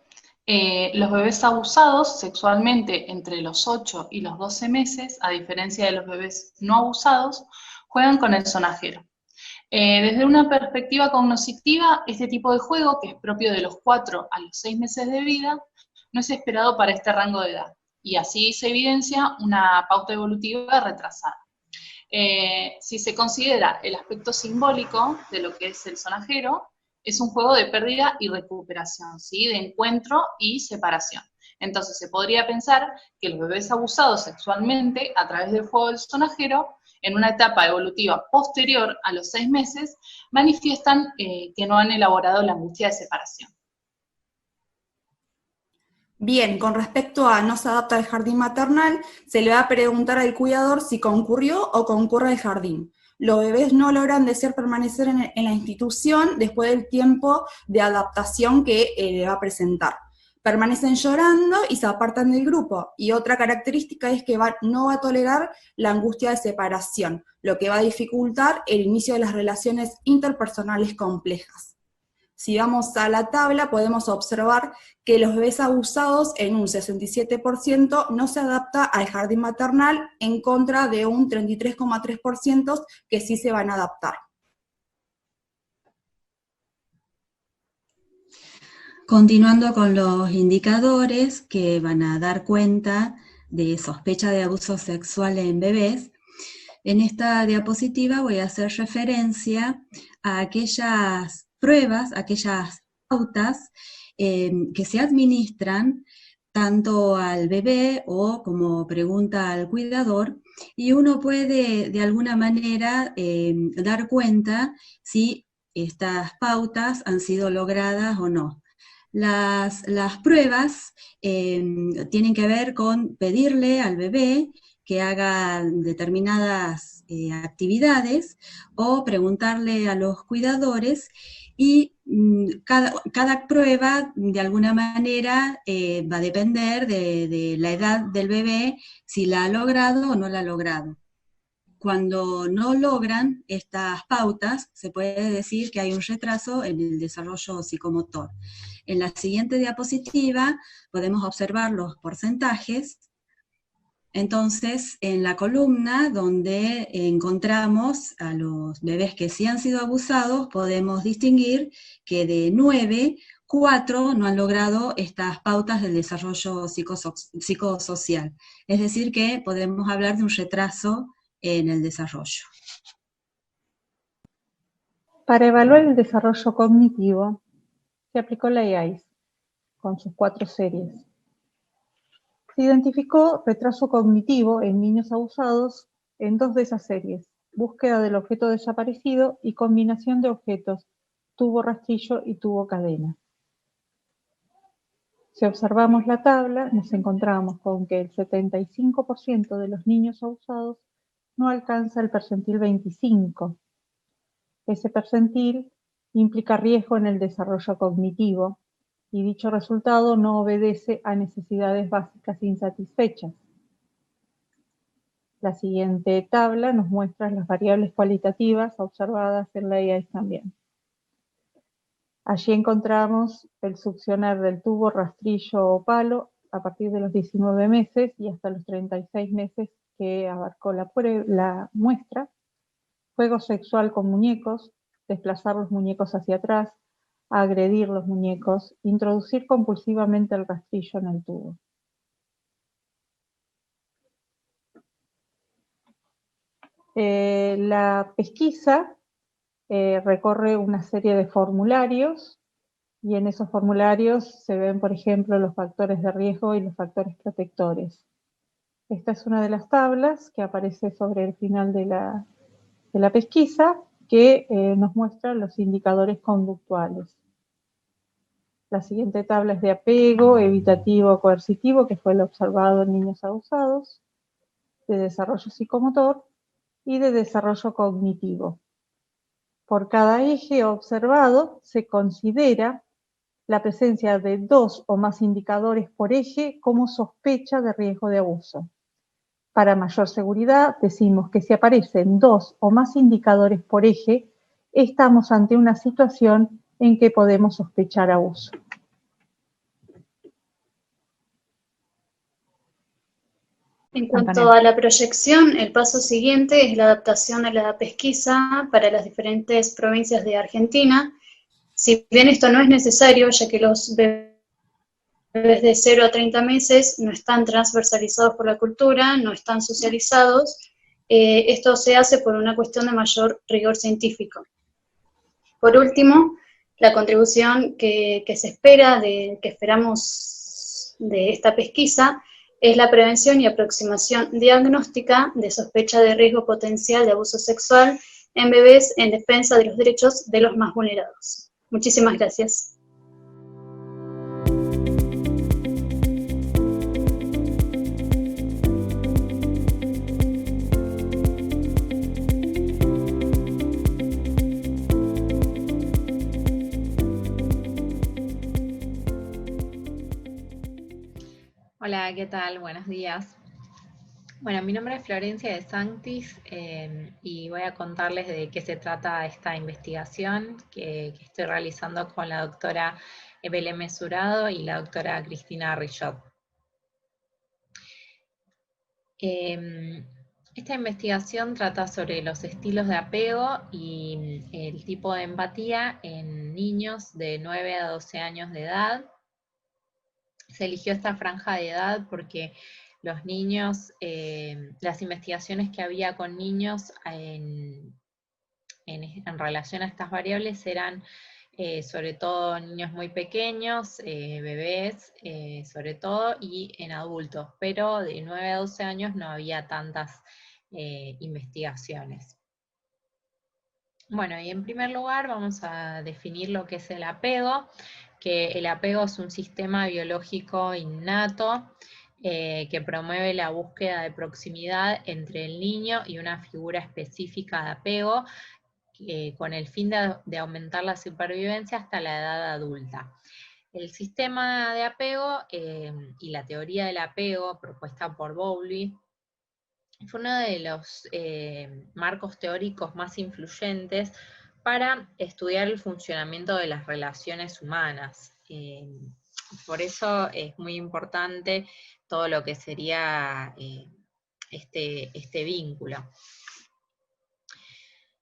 los bebés abusados sexualmente entre los 8 y los 12 meses, a diferencia de los bebés no abusados, juegan con el sonajero. Desde una perspectiva cognitiva, este tipo de juego, que es propio de los 4 a los 6 meses de vida, no es esperado para este rango de edad, y así se evidencia una pauta evolutiva retrasada. Si se considera el aspecto simbólico de lo que es el sonajero, es un juego de pérdida y recuperación, ¿sí? De encuentro y separación. Entonces se podría pensar que los bebés abusados sexualmente a través del juego del sonajero, en una etapa evolutiva posterior a los 6 meses, manifiestan que no han elaborado la angustia de separación. Bien, con respecto a no se adapta al jardín maternal, se le va a preguntar al cuidador si concurrió o concurre al jardín. Los bebés no logran desear permanecer en la institución después del tiempo de adaptación que le va a presentar. Permanecen llorando y se apartan del grupo. Y otra característica es que no va a tolerar la angustia de separación, lo que va a dificultar el inicio de las relaciones interpersonales complejas. Si vamos a la tabla, podemos observar que los bebés abusados en un 67% no se adapta al jardín maternal, en contra de un 33,3% que sí se van a adaptar. Continuando con los indicadores que van a dar cuenta de sospecha de abuso sexual en bebés, en esta diapositiva voy a hacer referencia a aquellas pruebas, aquellas pautas que se administran tanto al bebé o como pregunta al cuidador, y uno puede de alguna manera dar cuenta si estas pautas han sido logradas o no. Las pruebas tienen que ver con pedirle al bebé que haga determinadas actividades o preguntarle a los cuidadores, y cada prueba de alguna manera va a depender de la edad del bebé, si la ha logrado o no la ha logrado. Cuando no logran estas pautas, se puede decir que hay un retraso en el desarrollo psicomotor. En la siguiente diapositiva podemos observar los porcentajes. Entonces, en la columna donde encontramos a los bebés que sí han sido abusados, podemos distinguir que de 9, 4 no han logrado estas pautas del desarrollo psicosocial. Es decir, que podemos hablar de un retraso en el desarrollo. Para evaluar el desarrollo cognitivo, se aplicó la EAIS con sus 4 series. Se identificó retraso cognitivo en niños abusados en 2 de esas series: búsqueda del objeto desaparecido y combinación de objetos, tubo rastrillo y tubo cadena. Si observamos la tabla, nos encontramos con que el 75% de los niños abusados no alcanza el percentil 25. Ese percentil implica riesgo en el desarrollo cognitivo, y dicho resultado no obedece a necesidades básicas insatisfechas. La siguiente tabla nos muestra las variables cualitativas observadas en la EAIS también. Allí encontramos el succionar del tubo, rastrillo o palo a partir de los 19 meses y hasta los 36 meses que abarcó la muestra, juego sexual con muñecos, desplazar los muñecos hacia atrás, agredir los muñecos, introducir compulsivamente el rastrillo en el tubo. La pesquisa recorre una serie de formularios y en esos formularios se ven, por ejemplo, los factores de riesgo y los factores protectores. Esta es una de las tablas que aparece sobre el final de la pesquisa que nos muestra los indicadores conductuales. La siguiente tabla es de apego, evitativo, coercitivo, que fue lo observado en niños abusados, de desarrollo psicomotor y de desarrollo cognitivo. Por cada eje observado se considera la presencia de 2 o más indicadores por eje como sospecha de riesgo de abuso. Para mayor seguridad, decimos que si aparecen 2 o más indicadores por eje, estamos ante una situación en que podemos sospechar abuso. En cuanto a la proyección, el paso siguiente es la adaptación a la pesquisa para las diferentes provincias de Argentina. Si bien esto no es necesario, ya que los bebés de 0 a 30 meses no están transversalizados por la cultura, no están socializados, esto se hace por una cuestión de mayor rigor científico. Por último, la contribución que esperamos de esta pesquisa es la prevención y aproximación diagnóstica de sospecha de riesgo potencial de abuso sexual en bebés en defensa de los derechos de los más vulnerados. Muchísimas gracias. Hola, ¿qué tal? Buenos días. Bueno, mi nombre es Florencia de Sanctis y voy a contarles de qué se trata esta investigación que estoy realizando con la doctora Belén Mesurado y la doctora Cristina Rillot. Esta investigación trata sobre los estilos de apego y el tipo de empatía en niños de 9 a 12 años de edad. Se eligió esta franja de edad porque los niños, las investigaciones que había con niños en relación a estas variables eran sobre todo niños muy pequeños, bebés sobre todo, y en adultos, pero de 9 a 12 años no había tantas investigaciones. Bueno, y en primer lugar vamos a definir lo que es el apego, que el apego es un sistema biológico innato que promueve la búsqueda de proximidad entre el niño y una figura específica de apego con el fin de aumentar la supervivencia hasta la edad adulta. El sistema de apego y la teoría del apego propuesta por Bowlby fue uno de los marcos teóricos más influyentes para estudiar el funcionamiento de las relaciones humanas. Por eso es muy importante todo lo que sería este vínculo.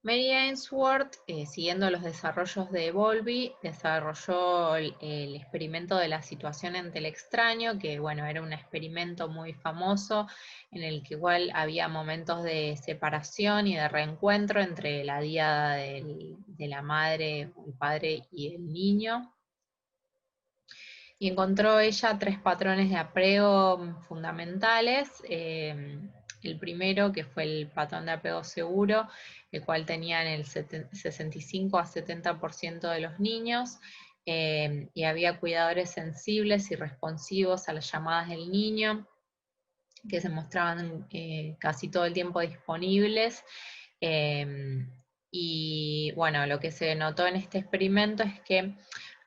Mary Ainsworth, siguiendo los desarrollos de Bowlby, desarrolló el experimento de la situación ante el extraño, que bueno, era un experimento muy famoso, en el que igual había momentos de separación y de reencuentro entre la diada de la madre, el padre y el niño. Y encontró ella 3 patrones de apego fundamentales. El primero, que fue el patrón de apego seguro, el cual tenían el 65 a 70% de los niños, y había cuidadores sensibles y responsivos a las llamadas del niño, que se mostraban casi todo el tiempo disponibles. Y bueno, lo que se notó en este experimento es que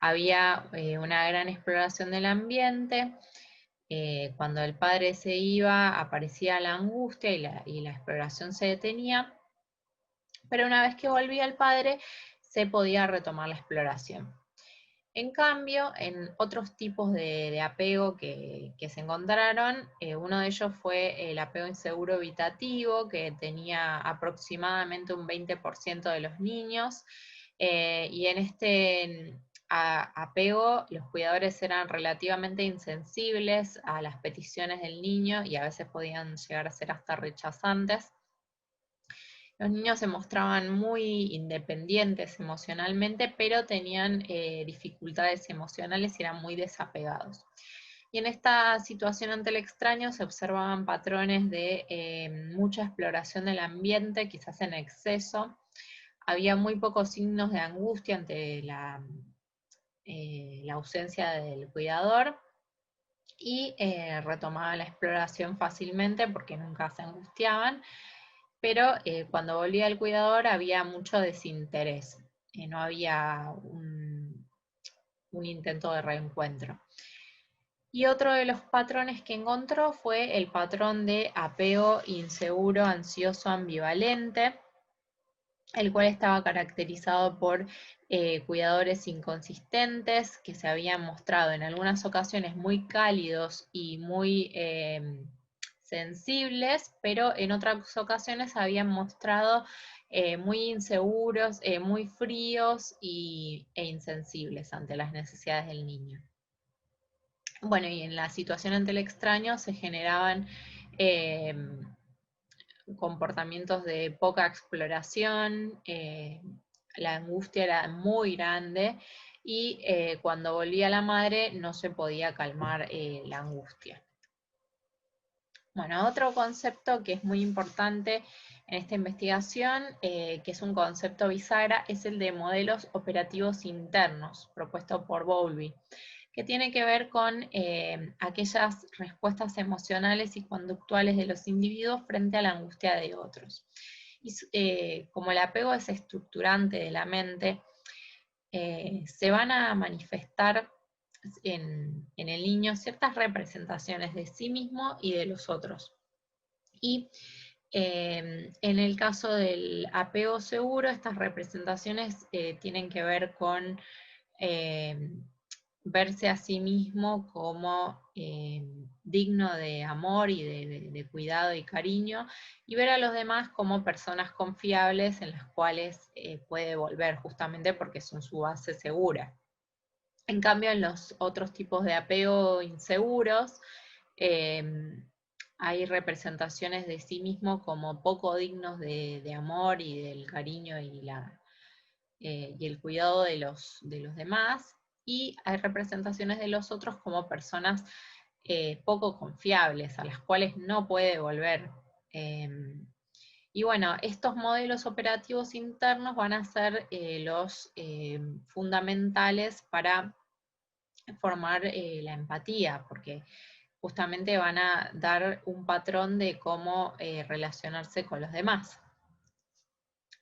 había una gran exploración del ambiente. Cuando el padre se iba, aparecía la angustia y la exploración se detenía, pero una vez que volvía el padre, se podía retomar la exploración. En cambio, en otros tipos de apego que se encontraron, uno de ellos fue el apego inseguro evitativo, que tenía aproximadamente un 20% de los niños, y en este apego los cuidadores eran relativamente insensibles a las peticiones del niño y a veces podían llegar a ser hasta rechazantes. Los niños se mostraban muy independientes emocionalmente, pero tenían dificultades emocionales y eran muy desapegados. Y en esta situación ante el extraño se observaban patrones de mucha exploración del ambiente, quizás en exceso. Había muy pocos signos de angustia ante la ausencia del cuidador, y retomaban la exploración fácilmente porque nunca se angustiaban, pero cuando volvía el cuidador había mucho desinterés, no había un intento de reencuentro. Y otro de los patrones que encontró fue el patrón de apego inseguro, ansioso, ambivalente, el cual estaba caracterizado por cuidadores inconsistentes que se habían mostrado en algunas ocasiones muy cálidos y muy sensibles, pero en otras ocasiones habían mostrado muy inseguros, muy fríos e insensibles ante las necesidades del niño. Bueno, y en la situación ante el extraño se generaban comportamientos de poca exploración, la angustia era muy grande, y cuando volvía la madre no se podía calmar la angustia. Bueno, otro concepto que es muy importante en esta investigación, que es un concepto bisagra, es el de modelos operativos internos, propuesto por Bowlby, que tiene que ver con aquellas respuestas emocionales y conductuales de los individuos frente a la angustia de otros. Y como el apego es estructurante de la mente, se van a manifestar en el niño ciertas representaciones de sí mismo y de los otros. Y en el caso del apego seguro, estas representaciones tienen que ver con verse a sí mismo como digno de amor y de cuidado y cariño, y ver a los demás como personas confiables en las cuales puede volver, justamente porque son su base segura. En cambio, en los otros tipos de apego inseguros, hay representaciones de sí mismo como poco dignos de amor y del cariño y el cuidado de los demás, y hay representaciones de los otros como personas poco confiables, a las cuales no puede volver. Y bueno, estos modelos operativos internos van a ser los fundamentales para formar la empatía, porque justamente van a dar un patrón de cómo relacionarse con los demás.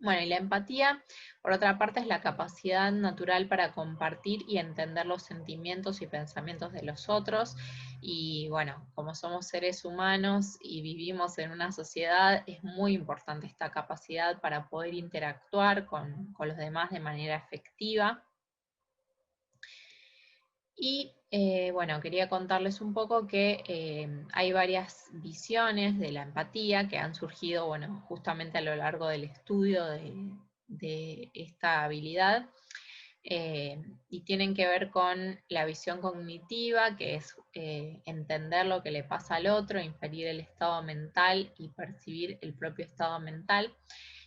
Bueno, y la empatía, por otra parte, es la capacidad natural para compartir y entender los sentimientos y pensamientos de los otros. Y bueno, como somos seres humanos y vivimos en una sociedad, es muy importante esta capacidad para poder interactuar con los demás de manera efectiva. Y bueno, quería contarles un poco que hay varias visiones de la empatía que han surgido, bueno, justamente a lo largo del estudio de esta habilidad, y tienen que ver con la visión cognitiva, que es entender lo que le pasa al otro, inferir el estado mental y percibir el propio estado mental.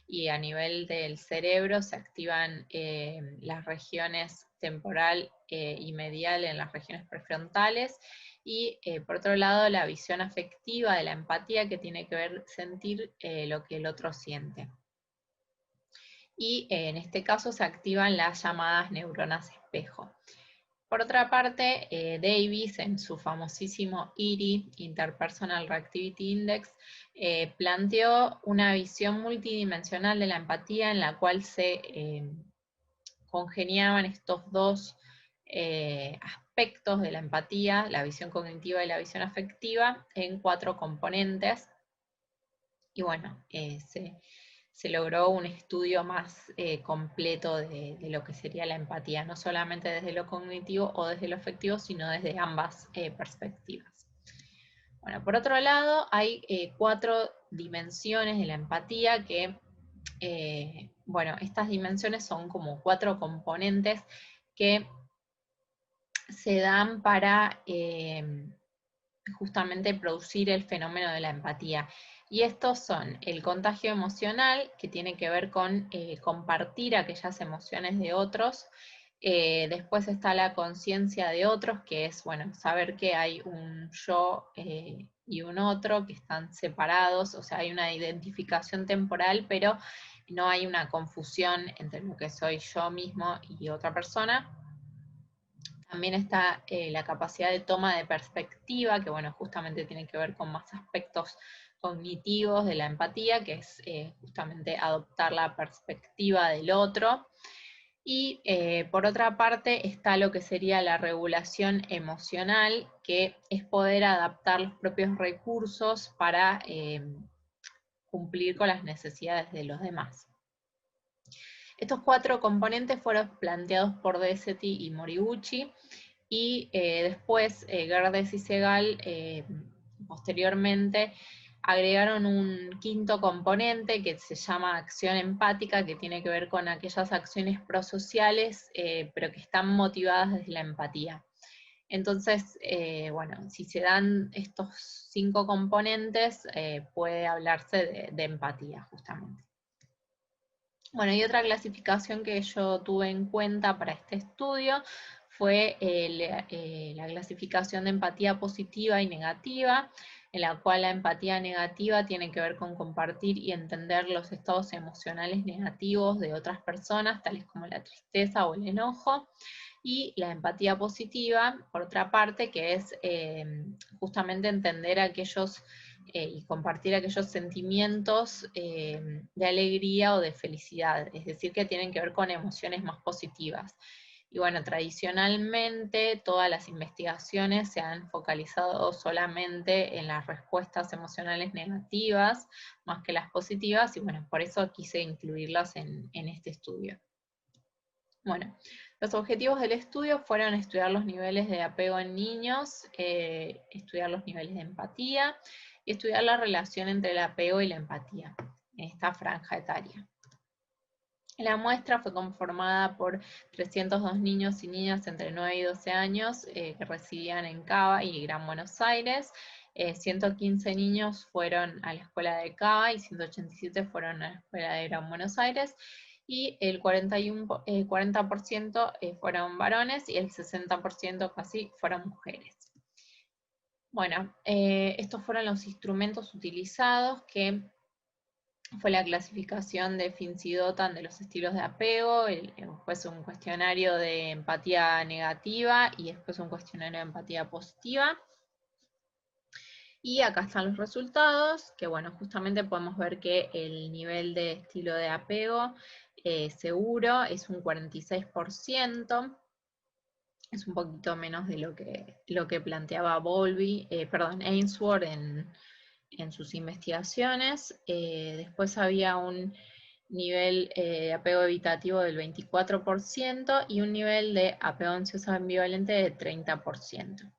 Y a nivel del cerebro se activan las regiones temporal y medial en las regiones prefrontales, y por otro lado la visión afectiva de la empatía, que tiene que ver sentir lo que el otro siente. Y en este caso se activan las llamadas neuronas espejo. Por otra parte, Davis, en su famosísimo IRI, Interpersonal Reactivity Index, planteó una visión multidimensional de la empatía en la cual se congeniaban estos dos aspectos de la empatía, la visión cognitiva y la visión afectiva, en 4 componentes. Y bueno, se logró un estudio más completo de lo que sería la empatía, no solamente desde lo cognitivo o desde lo afectivo, sino desde ambas perspectivas. Bueno, por otro lado, hay 4 dimensiones de la empatía que, bueno, estas dimensiones son como 4 componentes que se dan para justamente producir el fenómeno de la empatía. Y estos son el contagio emocional, que tiene que ver con compartir aquellas emociones de otros. Después está la conciencia de otros, que es, bueno, saber que hay un yo y un otro que están separados, o sea, hay una identificación temporal, pero no hay una confusión entre lo que soy yo mismo y otra persona. También está la capacidad de toma de perspectiva, que bueno, justamente tiene que ver con más aspectos cognitivos de la empatía, que es justamente adoptar la perspectiva del otro. Y por otra parte está lo que sería la regulación emocional, que es poder adaptar los propios recursos para cumplir con las necesidades de los demás. Estos 4 componentes fueron planteados por Desetti y Moriguchi, y después Gerdes y Segal posteriormente agregaron un 5º componente que se llama acción empática, que tiene que ver con aquellas acciones prosociales, pero que están motivadas desde la empatía. Entonces, bueno, si se dan estos 5 componentes, puede hablarse de empatía, justamente. Bueno, y otra clasificación que yo tuve en cuenta para este estudio fue la clasificación de empatía positiva y negativa, en la cual la empatía negativa tiene que ver con compartir y entender los estados emocionales negativos de otras personas, tales como la tristeza o el enojo, y la empatía positiva, por otra parte, que es justamente entender aquellos y compartir aquellos sentimientos de alegría o de felicidad, es decir, que tienen que ver con emociones más positivas. Y bueno, tradicionalmente todas las investigaciones se han focalizado solamente en las respuestas emocionales negativas, más que las positivas, y bueno, por eso quise incluirlas en este estudio. Bueno, los objetivos del estudio fueron estudiar los niveles de apego en niños, estudiar los niveles de empatía y estudiar la relación entre el apego y la empatía en esta franja etaria. La muestra fue conformada por 302 niños y niñas entre 9 y 12 años que residían en Cava y Gran Buenos Aires. 115 niños fueron a la escuela de Cava y 187 fueron a la escuela de Gran Buenos Aires, y el 40% fueron varones y el 60% casi fueron mujeres. Bueno, estos fueron los instrumentos utilizados, que fue la clasificación de Finzi-Dotan de los estilos de apego, después un cuestionario de empatía negativa y después un cuestionario de empatía positiva. Y acá están los resultados, que bueno, justamente podemos ver que el nivel de estilo de apego seguro es un 46%, es un poquito menos de lo que planteaba Ainsworth en sus investigaciones. Después había un nivel de apego evitativo del 24% y un nivel de apego ansioso ambivalente del 30%.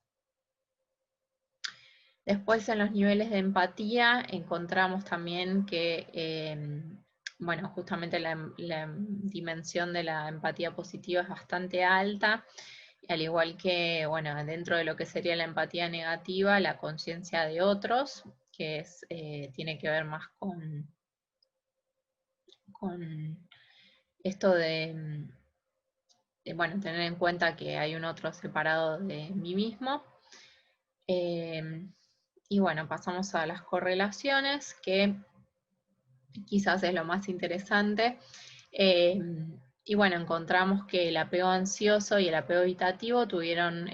Después en los niveles de empatía encontramos también que, bueno, justamente la dimensión de la empatía positiva es bastante alta, al igual que, bueno, dentro de lo que sería la empatía negativa, la conciencia de otros, que tiene que ver más con esto de, bueno, tener en cuenta que hay un otro separado de mí mismo. Y bueno, pasamos a las correlaciones, que quizás es lo más interesante. Y bueno, encontramos que el apego ansioso y el apego evitativo tuvieron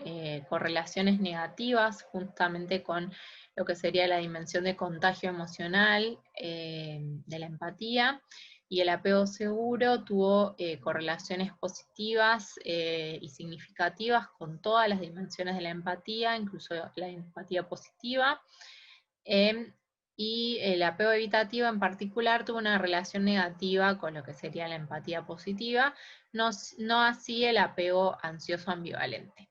correlaciones negativas justamente con lo que sería la dimensión de contagio emocional de la empatía, y el apego seguro tuvo correlaciones positivas y significativas con todas las dimensiones de la empatía, incluso la empatía positiva. Y el apego evitativo en particular tuvo una relación negativa con lo que sería la empatía positiva, no así el apego ansioso ambivalente.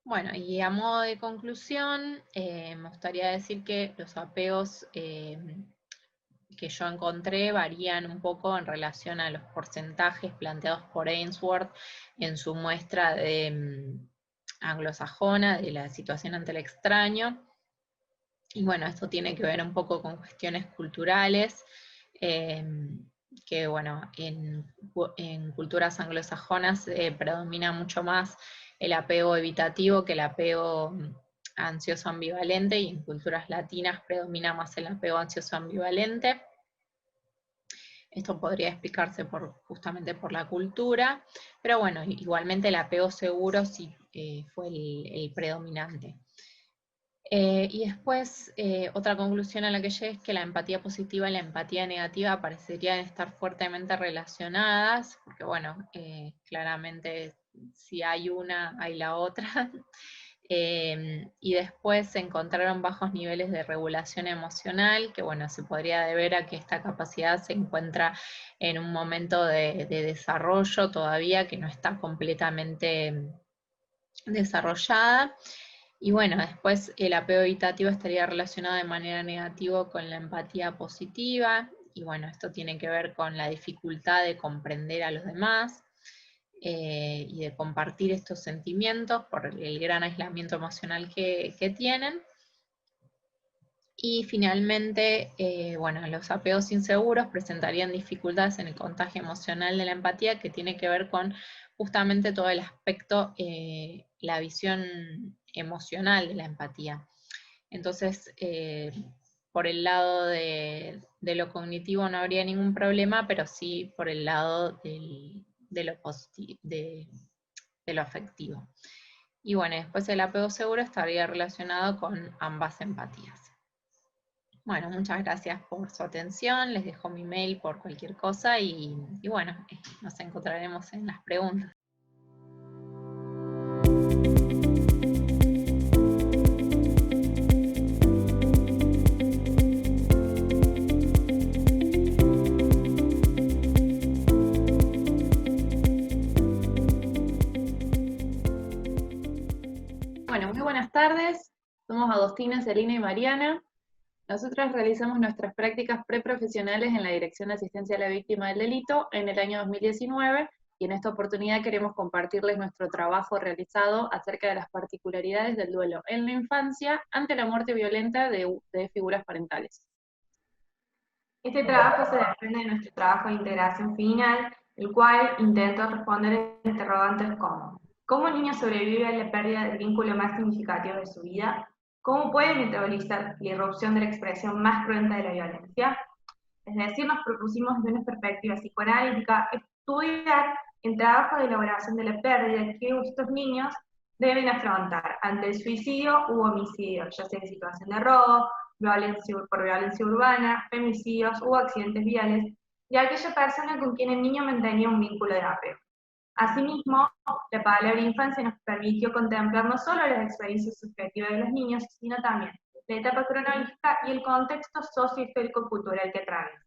Bueno, y a modo de conclusión, me gustaría decir que los apegos que yo encontré varían un poco en relación a los porcentajes planteados por Ainsworth en su muestra de anglosajona de la situación ante el extraño. Y bueno, esto tiene que ver un poco con cuestiones culturales, que bueno, en culturas anglosajonas predomina mucho más el apego evitativo que el apego ansioso ambivalente, y en culturas latinas predomina más el apego ansioso ambivalente. Esto podría explicarse justamente por la cultura, pero bueno, igualmente el apego seguro sí fue el predominante. Y después, otra conclusión a la que llegué es que la empatía positiva y la empatía negativa parecerían estar fuertemente relacionadas, porque bueno, claramente si hay una, hay la otra. Y después se encontraron bajos niveles de regulación emocional, que bueno, se podría deber a que esta capacidad se encuentra en un momento de desarrollo todavía que no está completamente desarrollada. Y bueno, después el apego evitativo estaría relacionado de manera negativa con la empatía positiva, y bueno, esto tiene que ver con la dificultad de comprender a los demás y de compartir estos sentimientos por el gran aislamiento emocional que tienen. Y finalmente, bueno, los apegos inseguros presentarían dificultades en el contagio emocional de la empatía, que tiene que ver con justamente todo el aspecto, la visión emocional de la empatía. Entonces, por el lado de lo cognitivo no habría ningún problema, pero sí por el lado de lo afectivo. Y bueno, después el apego seguro estaría relacionado con ambas empatías. Bueno, muchas gracias por su atención, les dejo mi mail por cualquier cosa y bueno, nos encontraremos en las preguntas. Bueno, muy buenas tardes, somos Agostina, Celina y Mariana. Nosotras realizamos nuestras prácticas preprofesionales en la Dirección de Asistencia a la Víctima del Delito en el año 2019, y en esta oportunidad queremos compartirles nuestro trabajo realizado acerca de las particularidades del duelo en la infancia ante la muerte violenta de figuras parentales. Este trabajo se desprende de nuestro trabajo de integración final, el cual intentó responder interrogantes como: ¿cómo un niño sobrevive a la pérdida del vínculo más significativo de su vida? ¿Cómo puede metabolizar la irrupción de la expresión más cruenta de la violencia? Es decir, nos propusimos desde una perspectiva psicoanalítica estudiar el trabajo de elaboración de la pérdida que estos niños deben afrontar ante el suicidio u homicidio, ya sea en situación de robo, por violencia urbana, femicidios u accidentes viales, de aquella persona con quien el niño mantenía un vínculo de apego. Asimismo, la palabra infancia nos permitió contemplar no solo las experiencias subjetivas de los niños, sino también la etapa cronológica y el contexto sociohistórico-cultural que atraviesa.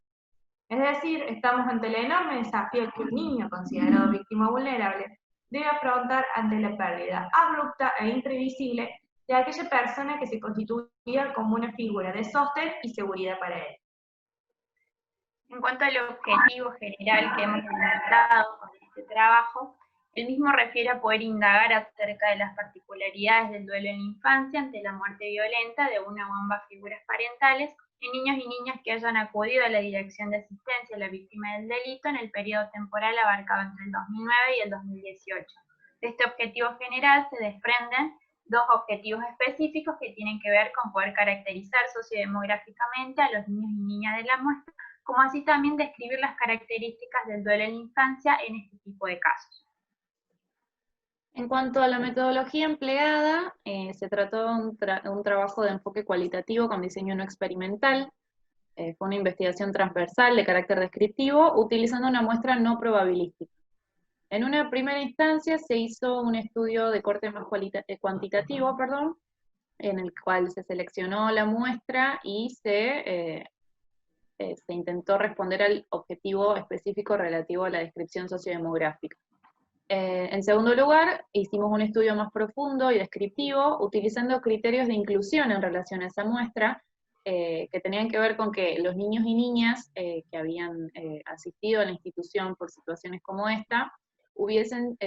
Es decir, estamos ante el enorme desafío que un niño considerado víctima vulnerable debe afrontar ante la pérdida abrupta e imprevisible de aquella persona que se constituía como una figura de sostén y seguridad para él. En cuanto al objetivo general que hemos implementado con este trabajo, el mismo refiere a poder indagar acerca de las particularidades del duelo en la infancia ante la muerte violenta de una o ambas figuras parentales en niños y niñas que hayan acudido a la Dirección de Asistencia a la Víctima del Delito en el periodo temporal abarcado entre el 2009 y el 2018. De este objetivo general se desprenden dos objetivos específicos que tienen que ver con poder caracterizar sociodemográficamente a los niños y niñas de la muestra, como así también describir las características del duelo en la infancia en este tipo de casos. En cuanto a la metodología empleada, se trató de un trabajo de enfoque cualitativo con diseño no experimental. Fue una investigación transversal de carácter descriptivo, utilizando una muestra no probabilística. En una primera instancia se hizo un estudio de corte más cuantitativo, en el cual se seleccionó la muestra y se intentó responder al objetivo específico relativo a la descripción sociodemográfica. En segundo lugar, hicimos un estudio más profundo y descriptivo, utilizando criterios de inclusión en relación a esa muestra, que tenían que ver con que los niños y niñas que habían asistido a la institución por situaciones como esta, hubiesen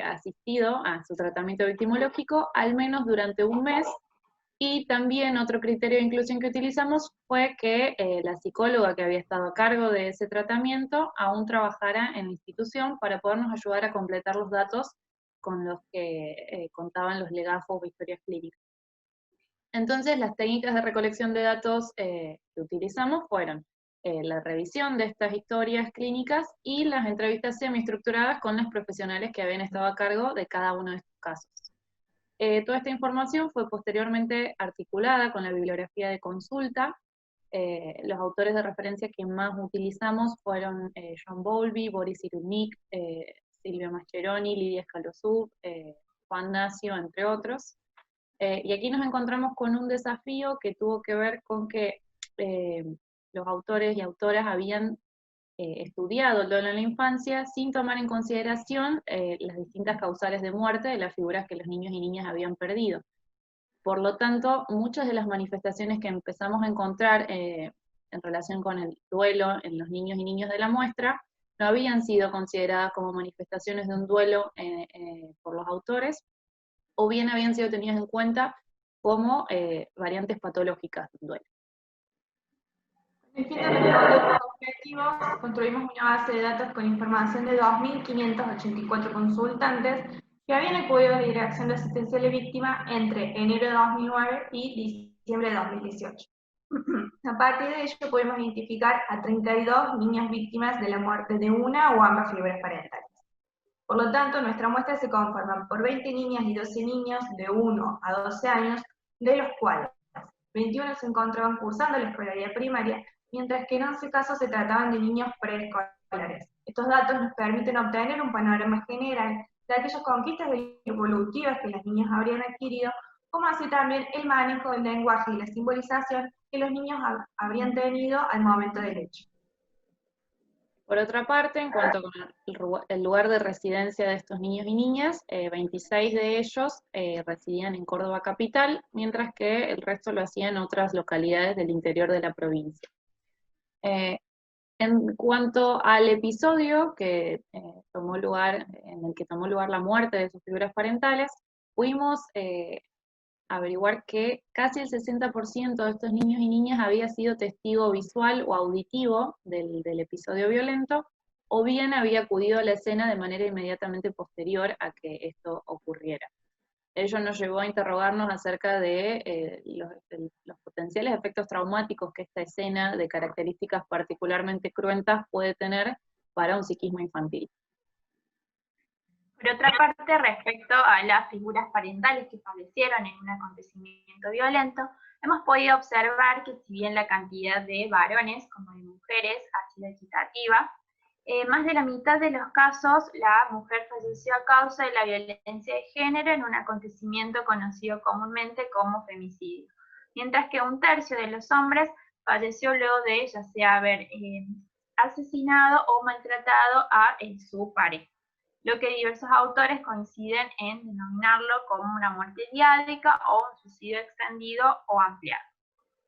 asistido a su tratamiento victimológico al menos durante un mes, Y también otro criterio de inclusión que utilizamos fue que la psicóloga que había estado a cargo de ese tratamiento aún trabajara en la institución para podernos ayudar a completar los datos con los que contaban los legajos o historias clínicas. Entonces, las técnicas de recolección de datos que utilizamos fueron la revisión de estas historias clínicas y las entrevistas semiestructuradas con los profesionales que habían estado a cargo de cada uno de estos casos. Toda esta información fue posteriormente articulada con la bibliografía de consulta. Los autores de referencia que más utilizamos fueron John Bowlby, Boris Cyrulnik, Silvia Mascheroni, Lidia Scalosù, Juan Nacio, entre otros. Y aquí nos encontramos con un desafío que tuvo que ver con que los autores y autoras habían estudiado el duelo en la infancia sin tomar en consideración las distintas causales de muerte de las figuras que los niños y niñas habían perdido. Por lo tanto, muchas de las manifestaciones que empezamos a encontrar en relación con el duelo en los niños y niñas de la muestra no habían sido consideradas como manifestaciones de un duelo por los autores, o bien habían sido tenidas en cuenta como variantes patológicas del duelo. Con el fin de responder estos objetivos, construimos una base de datos con información de 2.584 consultantes que habían acudido a la Dirección de Asistencia a la Víctima entre enero de 2009 y diciembre de 2018. A partir de ello pudimos identificar a 32 niñas víctimas de la muerte de una o ambas figuras parentales. Por lo tanto, nuestra muestra se conforma por 20 niñas y 12 niños de 1 a 12 años, de los cuales 21 se encontraban cursando la escolaridad primaria, mientras que en 11 casos se trataban de niños preescolares. Estos datos nos permiten obtener un panorama general de aquellas conquistas evolutivas que las niñas habrían adquirido, como así también el manejo del lenguaje y la simbolización que los niños habrían tenido al momento del hecho. Por otra parte, en cuanto al lugar de residencia de estos niños y niñas, 26 de ellos residían en Córdoba capital, mientras que el resto lo hacían en otras localidades del interior de la provincia. En cuanto al episodio que tomó lugar, en el que tomó lugar la muerte de sus figuras parentales, pudimos averiguar que casi el 60% de estos niños y niñas había sido testigo visual o auditivo del episodio violento, o bien había acudido a la escena de manera inmediatamente posterior a que esto ocurriera. Ello nos llevó a interrogarnos acerca de los potenciales efectos traumáticos que esta escena de características particularmente cruentas puede tener para un psiquismo infantil. Por otra parte, respecto a las figuras parentales que fallecieron en un acontecimiento violento, hemos podido observar que si bien la cantidad de varones como de mujeres ha sido equitativa, más de la mitad de los casos la mujer falleció a causa de la violencia de género en un acontecimiento conocido comúnmente como femicidio, mientras que un tercio de los hombres falleció luego de ya sea haber asesinado o maltratado a su pareja, lo que diversos autores coinciden en denominarlo como una muerte diádica o un suicidio extendido o ampliado.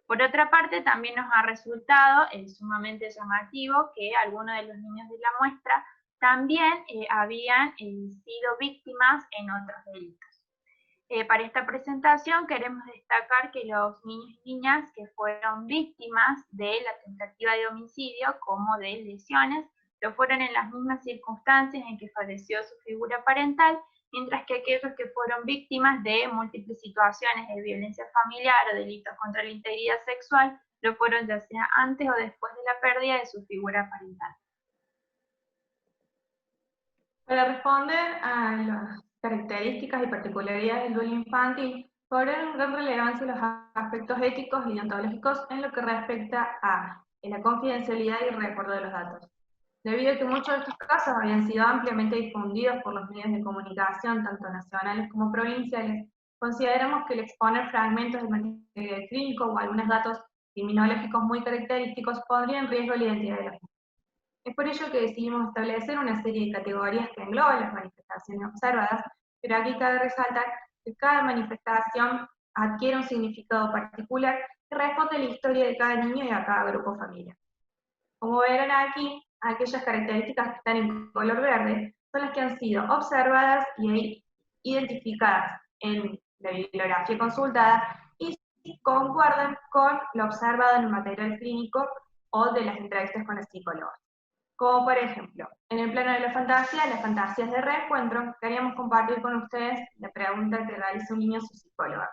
Por otra parte, también nos ha resultado sumamente llamativo que algunos de los niños de la muestra también habían sido víctimas en otros delitos. Para esta presentación queremos destacar que los niños y niñas que fueron víctimas de la tentativa de homicidio como de lesiones, lo fueron en las mismas circunstancias en que falleció su figura parental, mientras que aquellos que fueron víctimas de múltiples situaciones de violencia familiar o delitos contra la integridad sexual, lo fueron ya sea antes o después de la pérdida de su figura parental. Para responder a las características y particularidades del duelo infantil, cobran gran relevancia los aspectos éticos y deontológicos en lo que respecta a la confidencialidad y el recuerdo de los datos. Debido a que muchos de estos casos habían sido ampliamente difundidos por los medios de comunicación, tanto nacionales como provinciales, consideramos que el exponer fragmentos del material clínico o algunos datos criminológicos muy característicos pondría en riesgo la identidad de los niños. Es por ello que decidimos establecer una serie de categorías que engloban las manifestaciones observadas, pero aquí cabe resaltar que cada manifestación adquiere un significado particular que responde a la historia de cada niño y a cada grupo familiar. Como verán aquí, aquellas características que están en color verde son las que han sido observadas y identificadas en la bibliografía consultada y concuerdan con lo observado en el material clínico o de las entrevistas con los psicólogos. Como por ejemplo, en el plano de la fantasía, las fantasías de reencuentro, queríamos compartir con ustedes la pregunta que realiza un niño a su psicóloga.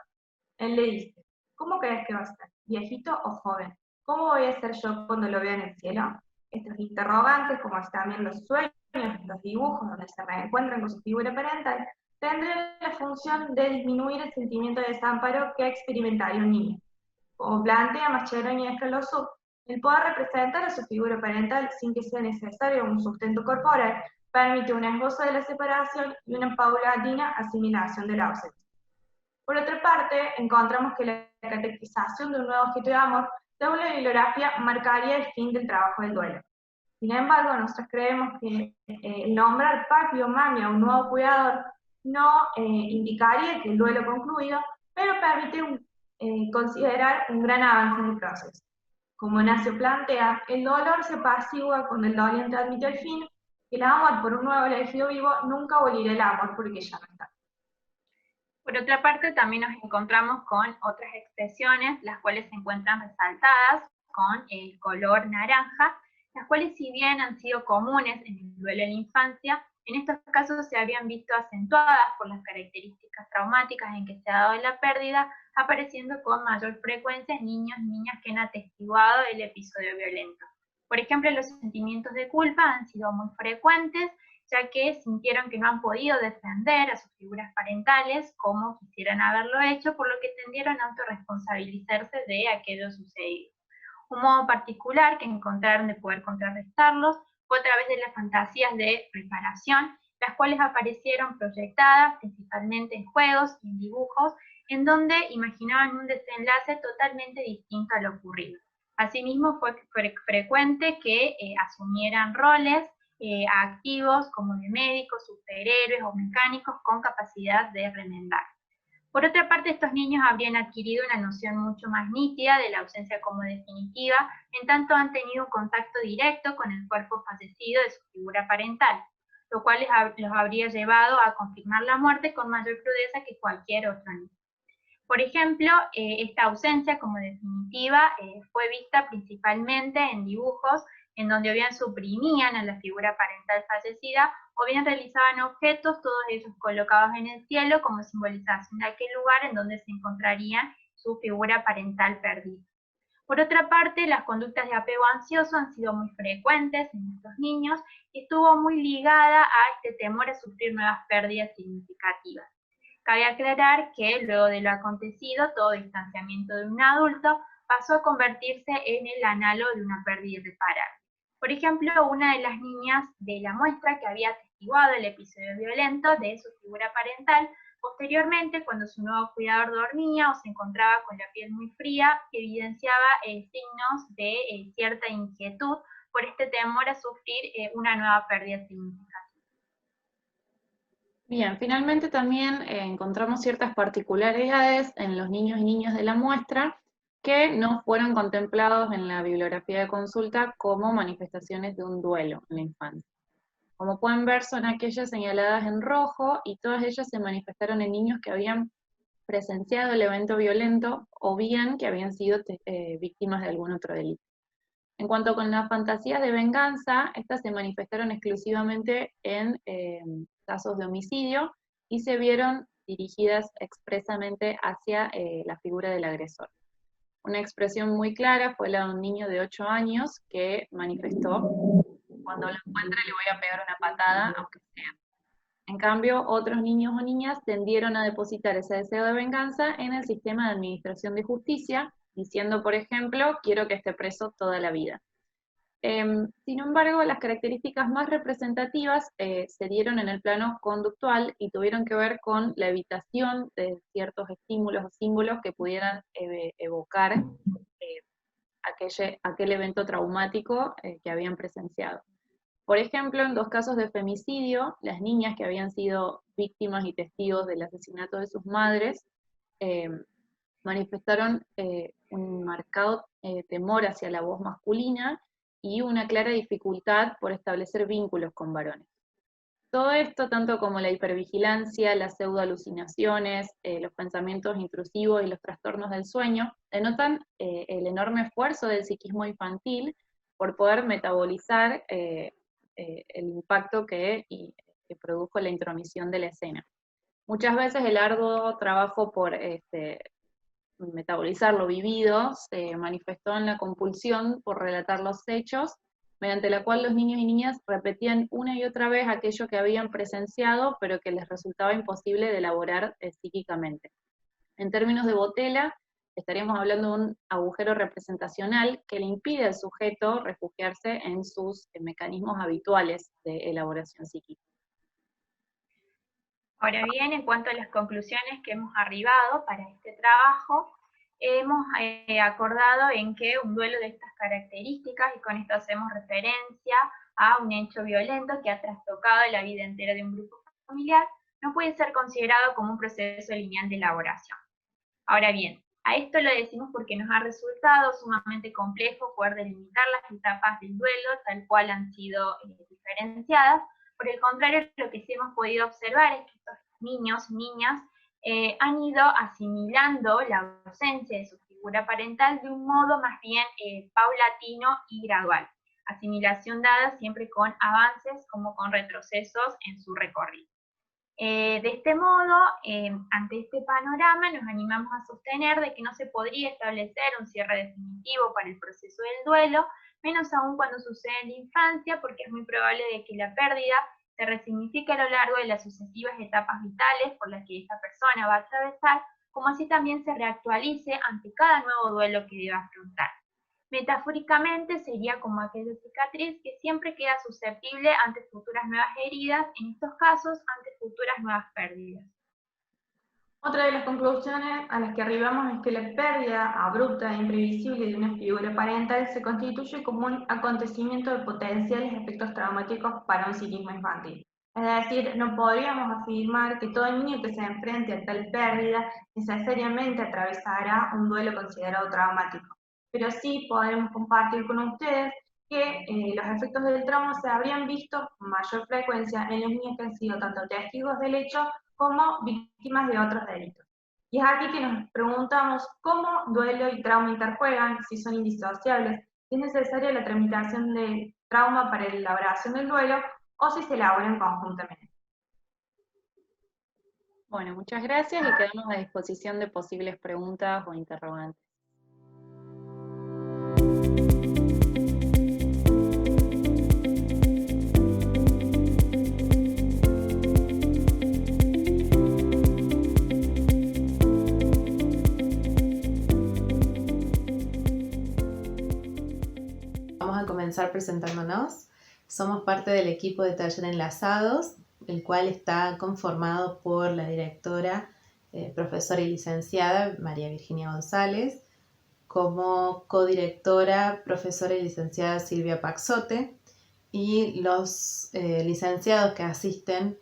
Él le dice, ¿cómo crees que va a ser? ¿Viejito o joven? ¿Cómo voy a ser yo cuando lo vea en el cielo? Estos interrogantes, como también los sueños, los dibujos donde se reencuentran con su figura parental, tendrán la función de disminuir el sentimiento de desamparo que experimentaría un niño. Como plantea Mascheroni y Escalosú, el poder representar a su figura parental sin que sea necesario un sustento corporal permite un esbozo de la separación y una paulatina asimilación de la ausencia. Por otra parte, encontramos que la catequización de un nuevo objeto de amor según la bibliografía marcaría el fin del trabajo del duelo. Sin embargo, nosotros creemos que nombrar papi o mami a un nuevo cuidador no indicaría que el duelo concluido, pero permite considerar un gran avance en el proceso. Como Nacio plantea, el dolor se apacigua cuando el doliente admite el fin, y el amor por un nuevo elegido vivo nunca abolirá el amor porque ya no está. Por otra parte, también nos encontramos con otras expresiones, las cuales se encuentran resaltadas con el color naranja, las cuales si bien han sido comunes en el duelo en la infancia, en estos casos se habían visto acentuadas por las características traumáticas en que se ha dado la pérdida, apareciendo con mayor frecuencia en niños y niñas que han atestiguado el episodio violento. Por ejemplo, los sentimientos de culpa han sido muy frecuentes, ya que sintieron que no han podido defender a sus figuras parentales como quisieran haberlo hecho, por lo que tendieron a autorresponsabilizarse de aquello sucedido. Un modo particular que encontraron de poder contrarrestarlos fue a través de las fantasías de reparación, las cuales aparecieron proyectadas principalmente en juegos y en dibujos, en donde imaginaban un desenlace totalmente distinto a lo ocurrido. Asimismo, fue frecuente que asumieran roles activos como de médicos, superhéroes o mecánicos con capacidad de remendar. Por otra parte, estos niños habrían adquirido una noción mucho más nítida de la ausencia como definitiva, en tanto han tenido un contacto directo con el cuerpo fallecido de su figura parental, lo cual los habría llevado a confirmar la muerte con mayor crudeza que cualquier otro niño. Por ejemplo, esta ausencia como definitiva fue vista principalmente en dibujos en donde o bien suprimían a la figura parental fallecida, o bien realizaban objetos, todos ellos colocados en el cielo como simbolización de aquel lugar en donde se encontraría su figura parental perdida. Por otra parte, las conductas de apego ansioso han sido muy frecuentes en estos niños y estuvo muy ligada a este temor a sufrir nuevas pérdidas significativas. Cabe aclarar que luego de lo acontecido, todo distanciamiento de un adulto pasó a convertirse en el análogo de una pérdida irreparable. Por ejemplo, una de las niñas de la muestra que había atestiguado el episodio violento de su figura parental, posteriormente, cuando su nuevo cuidador dormía o se encontraba con la piel muy fría, evidenciaba signos de cierta inquietud por este temor a sufrir una nueva pérdida significativa. Bien, finalmente también encontramos ciertas particularidades en los niños y niñas de la muestra que no fueron contemplados en la bibliografía de consulta como manifestaciones de un duelo en la infancia. Como pueden ver, son aquellas señaladas en rojo y todas ellas se manifestaron en niños que habían presenciado el evento violento o bien que habían sido víctimas de algún otro delito. En cuanto con las fantasías de venganza, estas se manifestaron exclusivamente en casos de homicidio y se vieron dirigidas expresamente hacia la figura del agresor. Una expresión muy clara fue la de un niño de 8 años que manifestó: cuando lo encuentre le voy a pegar una patada, aunque sea. En cambio, otros niños o niñas tendieron a depositar ese deseo de venganza en el sistema de administración de justicia, diciendo, por ejemplo, quiero que esté preso toda la vida. Sin embargo, las características más representativas se dieron en el plano conductual y tuvieron que ver con la evitación de ciertos estímulos o símbolos que pudieran evocar aquel evento traumático que habían presenciado. Por ejemplo, en 2 casos de femicidio, las niñas que habían sido víctimas y testigos del asesinato de sus madres manifestaron un marcado temor hacia la voz masculina y una clara dificultad por establecer vínculos con varones. Todo esto, tanto como la hipervigilancia, las pseudoalucinaciones, los pensamientos intrusivos y los trastornos del sueño, denotan el enorme esfuerzo del psiquismo infantil por poder metabolizar el impacto que produjo la intromisión de la escena. Muchas veces el arduo trabajo por metabolizar lo vivido se manifestó en la compulsión por relatar los hechos, mediante la cual los niños y niñas repetían una y otra vez aquello que habían presenciado, pero que les resultaba imposible de elaborar psíquicamente. En términos de Botella, estaríamos hablando de un agujero representacional que le impide al sujeto refugiarse en sus mecanismos habituales de elaboración psíquica. Ahora bien, en cuanto a las conclusiones que hemos arribado para este trabajo, hemos acordado en que un duelo de estas características, y con esto hacemos referencia a un hecho violento que ha trastocado la vida entera de un grupo familiar, no puede ser considerado como un proceso lineal de elaboración. Ahora bien, a esto lo decimos porque nos ha resultado sumamente complejo poder delimitar las etapas del duelo tal cual han sido diferenciadas. Por el contrario, lo que sí hemos podido observar es que estos niños y niñas han ido asimilando la ausencia de su figura parental de un modo más bien paulatino y gradual. Asimilación dada siempre con avances como con retrocesos en su recorrido. De este modo, ante este panorama, nos animamos a sostener de que no se podría establecer un cierre definitivo para el proceso del duelo, menos aún cuando sucede en la infancia, porque es muy probable de que la pérdida se resignifique a lo largo de las sucesivas etapas vitales por las que esta persona va a atravesar, como así también se reactualice ante cada nuevo duelo que deba afrontar. Metafóricamente sería como aquella cicatriz que siempre queda susceptible ante futuras nuevas heridas, en estos casos ante futuras nuevas pérdidas. Otra de las conclusiones a las que arribamos es que la pérdida abrupta e imprevisible de una figura parental se constituye como un acontecimiento de potenciales efectos traumáticos para un psiquismo infantil. Es decir, no podríamos afirmar que todo niño que se enfrente a tal pérdida necesariamente atravesará un duelo considerado traumático. Pero sí podemos compartir con ustedes que los efectos del trauma se habrían visto con mayor frecuencia en los niños que han sido tanto testigos del hecho como víctimas de otros delitos. Y es aquí que nos preguntamos cómo duelo y trauma interjuegan, si son indisociables, si es necesaria la tramitación de trauma para la elaboración del duelo o si se elaboran conjuntamente. Bueno, muchas gracias y quedamos a disposición de posibles preguntas o interrogantes. Comenzar presentándonos. Somos parte del equipo de Taller Enlazados, el cual está conformado por la directora, profesora y licenciada María Virginia González, como codirectora, profesora y licenciada Silvia Paxote, y los licenciados que asisten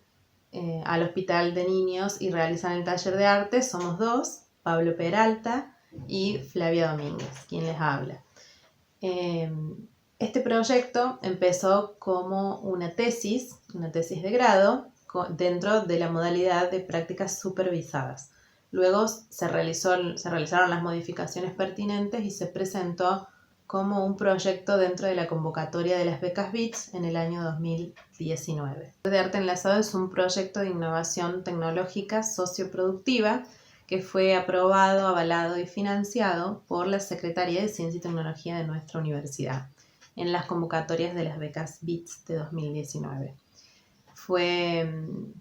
al Hospital de Niños y realizan el taller de arte somos dos, Pablo Peralta y Flavia Domínguez, quien les habla. Este proyecto empezó como una tesis de grado dentro de la modalidad de prácticas supervisadas. Luego se realizaron las modificaciones pertinentes y se presentó como un proyecto dentro de la convocatoria de las becas BITS en el año 2019. El de Arte Enlazado es un proyecto de innovación tecnológica socioproductiva que fue aprobado, avalado y financiado por la Secretaría de Ciencia y Tecnología de nuestra universidad en las convocatorias de las becas BITS de 2019. Fue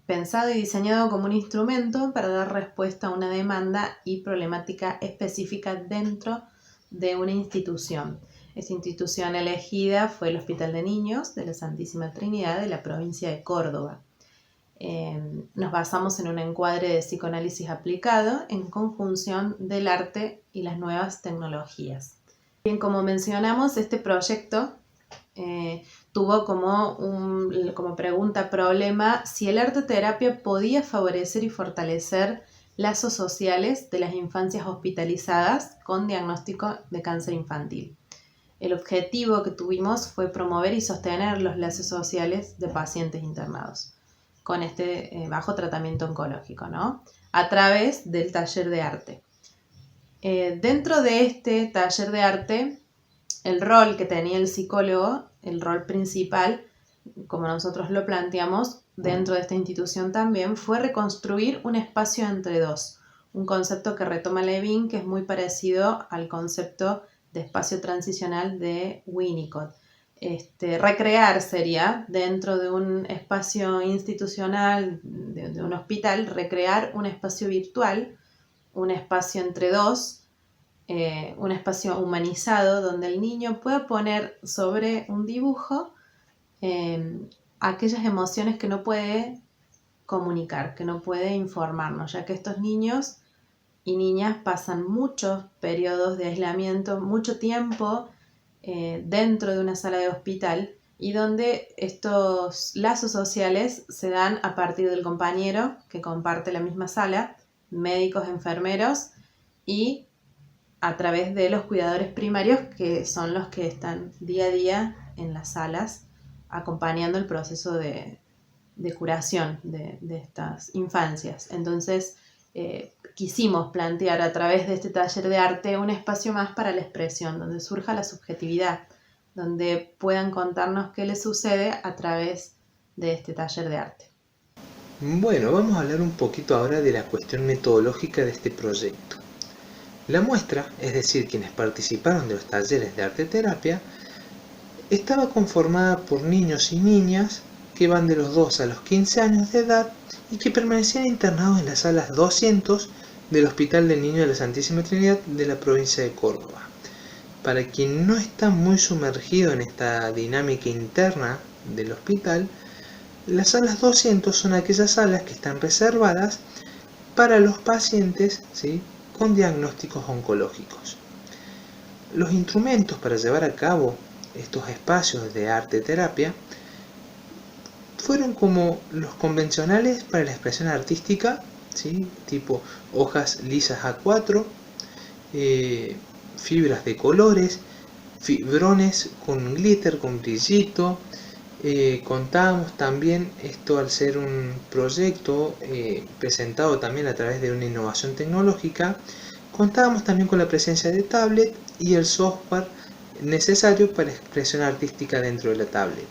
pensado y diseñado como un instrumento para dar respuesta a una demanda y problemática específica dentro de una institución. Esta institución elegida fue el Hospital de Niños de la Santísima Trinidad de la provincia de Córdoba. Nos basamos en un encuadre de psicoanálisis aplicado en conjunción del arte y las nuevas tecnologías. Bien, como mencionamos, este proyecto tuvo como pregunta problema si el arte terapia podía favorecer y fortalecer lazos sociales de las infancias hospitalizadas con diagnóstico de cáncer infantil. El objetivo que tuvimos fue promover y sostener los lazos sociales de pacientes internados. con este bajo tratamiento oncológico, ¿no? A través del taller de arte. Dentro de este taller de arte, el rol que tenía el psicólogo, el rol principal, como nosotros lo planteamos dentro de esta institución también, fue reconstruir un espacio entre dos, un concepto que retoma Levin, que es muy parecido al concepto de espacio transicional de Winnicott. Recrear sería, dentro de un espacio institucional, de un hospital, recrear un espacio virtual, un espacio entre dos, un espacio humanizado donde el niño pueda poner sobre un dibujo aquellas emociones que no puede comunicar, que no puede informarnos, ya que estos niños y niñas pasan muchos periodos de aislamiento, mucho tiempo dentro de una sala de hospital, y donde estos lazos sociales se dan a partir del compañero que comparte la misma sala, médicos, enfermeros, y a través de los cuidadores primarios, que son los que están día a día en las salas acompañando el proceso de curación de estas infancias. Entonces, quisimos plantear a través de este taller de arte un espacio más para la expresión, donde surja la subjetividad, donde puedan contarnos qué les sucede a través de este taller de arte. Bueno, vamos a hablar un poquito ahora de la cuestión metodológica de este proyecto. La muestra, es decir, quienes participaron de los talleres de arte terapia, estaba conformada por niños y niñas que van de los 2 a los 15 años de edad y que permanecían internados en las salas 200 del Hospital del Niño de la Santísima Trinidad de la provincia de Córdoba. Para quien no está muy sumergido en esta dinámica interna del hospital, las salas 200 son aquellas salas que están reservadas para los pacientes, ¿sí?, con diagnósticos oncológicos. Los instrumentos para llevar a cabo estos espacios de arte terapia fueron como los convencionales para la expresión artística, ¿sí?, tipo hojas lisas A4, fibras de colores, fibrones con glitter, con brillito. Contábamos también, esto al ser un proyecto presentado también a través de una innovación tecnológica, contábamos también con la presencia de tablet y el software necesario para expresión artística dentro de la tablet.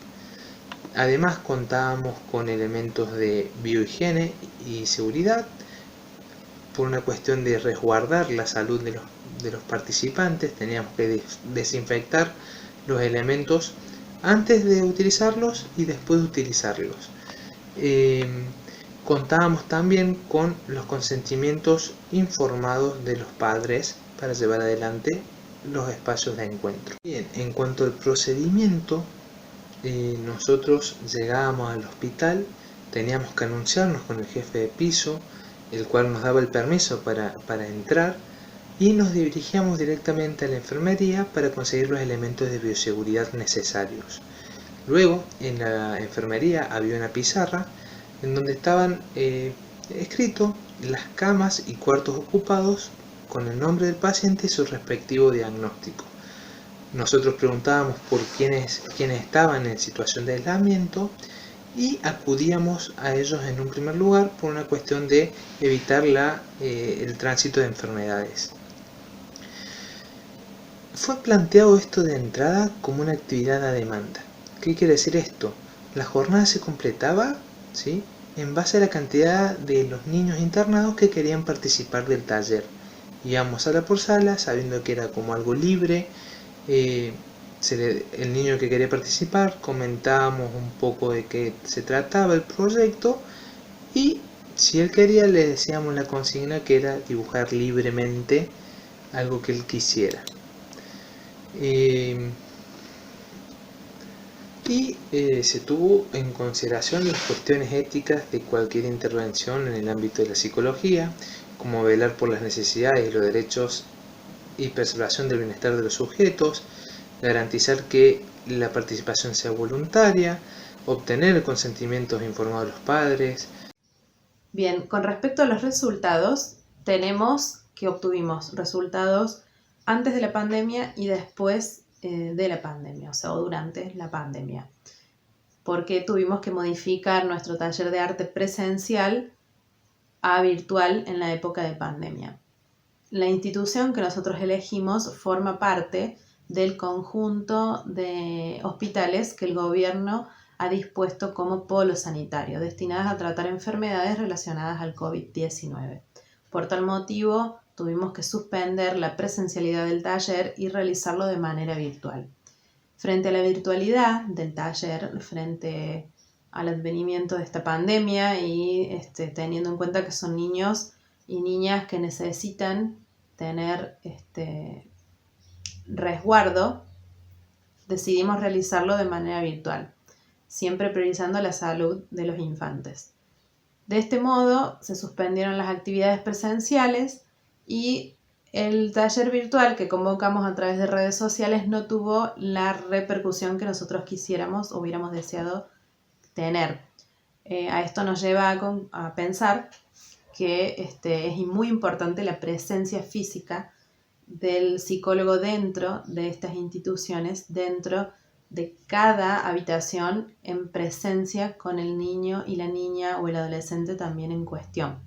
Además contábamos con elementos de biohigiene y seguridad por una cuestión de resguardar la salud de los participantes. Teníamos que desinfectar los elementos antes de utilizarlos y después de utilizarlos. Contábamos también con los consentimientos informados de los padres para llevar adelante los espacios de encuentro. Bien, en cuanto al procedimiento, nosotros llegábamos al hospital, teníamos que anunciarnos con el jefe de piso, el cual nos daba el permiso para entrar, y nos dirigíamos directamente a la enfermería para conseguir los elementos de bioseguridad necesarios. Luego, en la enfermería había una pizarra en donde estaban escritos las camas y cuartos ocupados con el nombre del paciente y su respectivo diagnóstico. Nosotros preguntábamos por quiénes estaban en situación de aislamiento y acudíamos a ellos en un primer lugar por una cuestión de evitar el tránsito de enfermedades. Fue planteado esto de entrada como una actividad a demanda. ¿Qué quiere decir esto? La jornada se completaba, ¿sí?, en base a la cantidad de los niños internados que querían participar del taller. Íbamos sala por sala, sabiendo que era como algo libre. El niño que quería participar, comentábamos un poco de qué se trataba el proyecto, y si él quería le decíamos la consigna, que era dibujar libremente algo que él quisiera. Se tuvo en consideración las cuestiones éticas de cualquier intervención en el ámbito de la psicología, como velar por las necesidades y los derechos y preservación del bienestar de los sujetos, garantizar que la participación sea voluntaria, obtener el consentimiento informado de los padres. Bien, con respecto a los resultados, tenemos que obtuvimos resultados antes de la pandemia y después de la pandemia, o sea, durante la pandemia. porque tuvimos que modificar nuestro taller de arte presencial a virtual en la época de pandemia. La institución que nosotros elegimos forma parte del conjunto de hospitales que el gobierno ha dispuesto como polo sanitario, destinadas a tratar enfermedades relacionadas al COVID-19. Por tal motivo, tuvimos que suspender la presencialidad del taller y realizarlo de manera virtual. Frente a la virtualidad del taller, frente al advenimiento de esta pandemia y teniendo en cuenta que son niños y niñas que necesitan tener resguardo, decidimos realizarlo de manera virtual, siempre priorizando la salud de los infantes. De este modo, se suspendieron las actividades presenciales y el taller virtual que convocamos a través de redes sociales no tuvo la repercusión que nosotros quisiéramos o hubiéramos deseado tener. A esto nos lleva a pensar que es muy importante la presencia física del psicólogo dentro de estas instituciones, dentro de cada habitación, en presencia con el niño y la niña o el adolescente también en cuestión,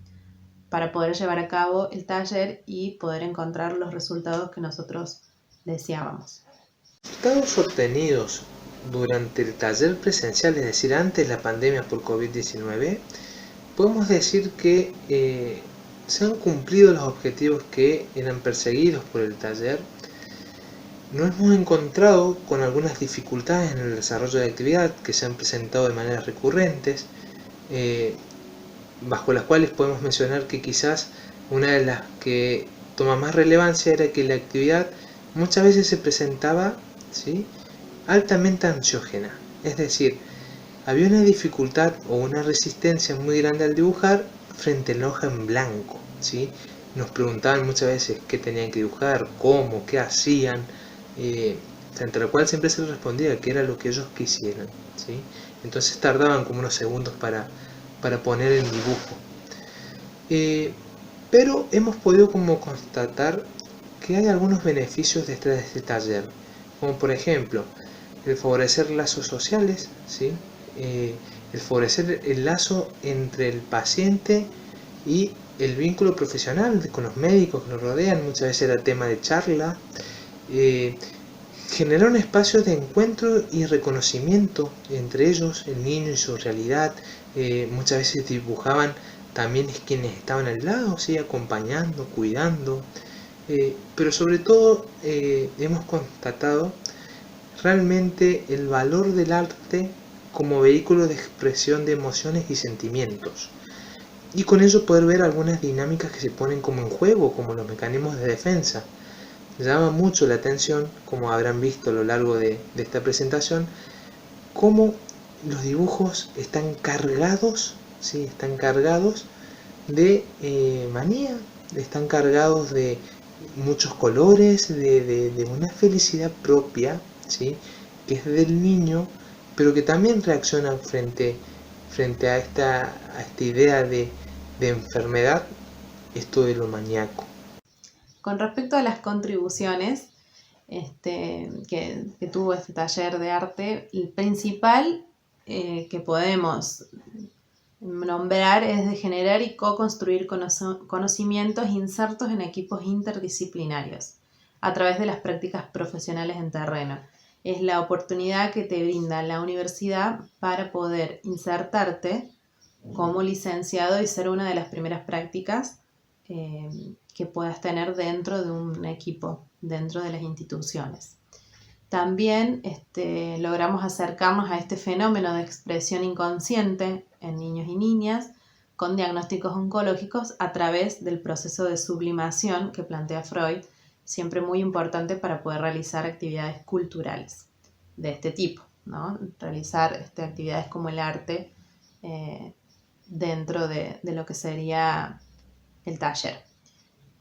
para poder llevar a cabo el taller y poder encontrar los resultados que nosotros deseábamos. Resultados obtenidos durante el taller presencial, es decir, antes de la pandemia por COVID-19, podemos decir que se han cumplido los objetivos que eran perseguidos por el taller. Nos hemos encontrado con algunas dificultades en el desarrollo de la actividad que se han presentado de manera recurrentes, bajo las cuales podemos mencionar que quizás una de las que toma más relevancia era que la actividad muchas veces se presentaba, ¿sí?, altamente ansiógena, es decir, había una dificultad o una resistencia muy grande al dibujar frente a la hoja en blanco, ¿sí? Nos preguntaban muchas veces qué tenían que dibujar, cómo, qué hacían, frente a lo cual siempre se les respondía que era lo que ellos quisieran, ¿sí? Entonces tardaban como unos segundos para poner el dibujo. Pero hemos podido como constatar que hay algunos beneficios detrás de este taller, como por ejemplo el favorecer lazos sociales, ¿sí? El favorecer el lazo entre el paciente y el vínculo profesional con los médicos que nos rodean, muchas veces era tema de charla, generar un espacio de encuentro y reconocimiento entre ellos, el niño y su realidad. Muchas veces dibujaban también quienes estaban al lado, ¿sí?, acompañando, cuidando, pero sobre todo hemos constatado realmente el valor del arte como vehículo de expresión de emociones y sentimientos, y con ello poder ver algunas dinámicas que se ponen como en juego, como los mecanismos de defensa. Llama mucho la atención, como habrán visto a lo largo de esta presentación, cómo los dibujos están cargados, ¿sí?, están cargados de manía, están cargados de muchos colores, de una felicidad propia, ¿sí?, que es del niño, pero que también reacciona frente a esta idea de enfermedad, esto de lo maníaco. Con respecto a las contribuciones que tuvo este taller de arte, el principal que podemos nombrar es de generar y co-construir conocimientos insertos en equipos interdisciplinarios a través de las prácticas profesionales en terreno. Es la oportunidad que te brinda la universidad para poder insertarte como licenciado y ser una de las primeras prácticas que puedas tener dentro de un equipo, dentro de las instituciones. También logramos acercarnos a este fenómeno de expresión inconsciente en niños y niñas con diagnósticos oncológicos a través del proceso de sublimación que plantea Freud, siempre muy importante para poder realizar actividades culturales de este tipo, ¿no? Realizar actividades como el arte dentro de lo que sería el taller.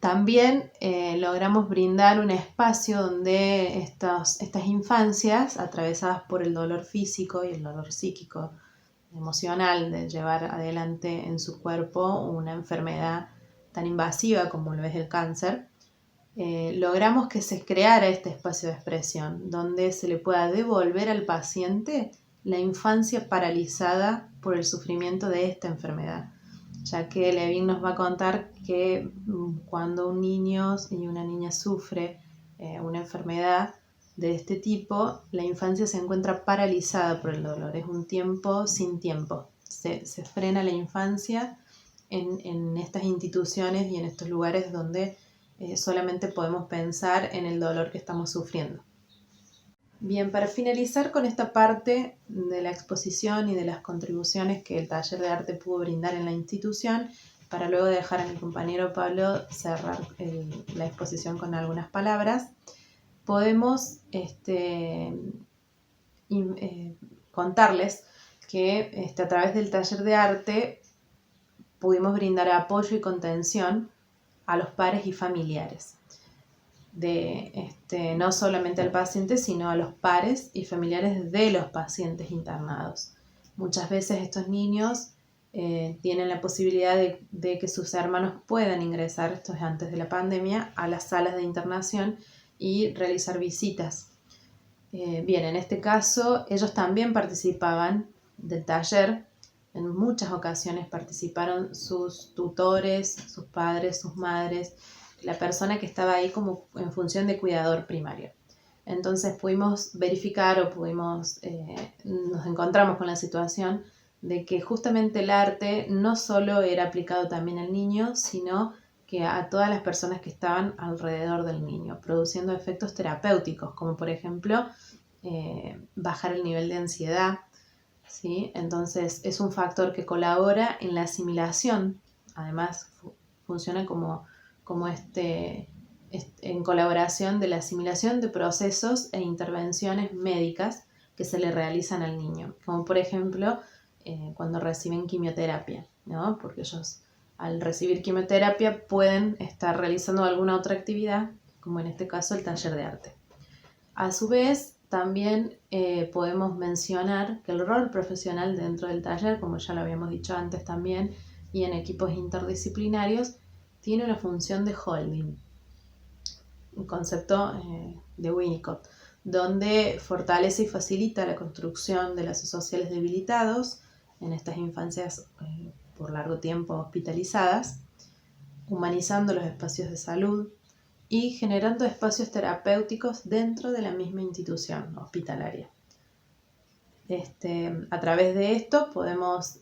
También logramos brindar un espacio donde estas infancias, atravesadas por el dolor físico y el dolor psíquico, emocional, de llevar adelante en su cuerpo una enfermedad tan invasiva como lo es el cáncer, logramos que se creara este espacio de expresión donde se le pueda devolver al paciente la infancia paralizada por el sufrimiento de esta enfermedad, ya que Levin nos va a contar que cuando un niño y una niña sufre una enfermedad de este tipo, la infancia se encuentra paralizada por el dolor, es un tiempo sin tiempo, se frena la infancia en estas instituciones y en estos lugares donde solamente podemos pensar en el dolor que estamos sufriendo. Bien, para finalizar con esta parte de la exposición y de las contribuciones que el taller de arte pudo brindar en la institución, para luego dejar a mi compañero Pablo cerrar la exposición con algunas palabras, podemos contarles que a través del taller de arte pudimos brindar apoyo y contención a los pares y familiares. No solamente al paciente, sino a los pares y familiares de los pacientes internados. Muchas veces estos niños tienen la posibilidad de que sus hermanos puedan ingresar, esto es antes de la pandemia, a las salas de internación y realizar visitas. Bien, en este caso ellos también participaban del taller. En muchas ocasiones participaron sus tutores, sus padres, sus madres, la persona que estaba ahí como en función de cuidador primario. Entonces pudimos verificar nos encontramos con la situación de que justamente el arte no solo era aplicado también al niño, sino que a todas las personas que estaban alrededor del niño, produciendo efectos terapéuticos, como por ejemplo bajar el nivel de ansiedad, ¿sí? Entonces es un factor que colabora en la asimilación, además funciona como en colaboración de la asimilación de procesos e intervenciones médicas que se le realizan al niño, como por ejemplo cuando reciben quimioterapia, ¿no? Porque ellos al recibir quimioterapia pueden estar realizando alguna otra actividad, como en este caso el taller de arte. A su vez, también podemos mencionar que el rol profesional dentro del taller, como ya lo habíamos dicho antes también, y en equipos interdisciplinarios, tiene una función de holding, un concepto de Winnicott, donde fortalece y facilita la construcción de lazos sociales debilitados en estas infancias por largo tiempo hospitalizadas, humanizando los espacios de salud y generando espacios terapéuticos dentro de la misma institución hospitalaria. A través de esto podemos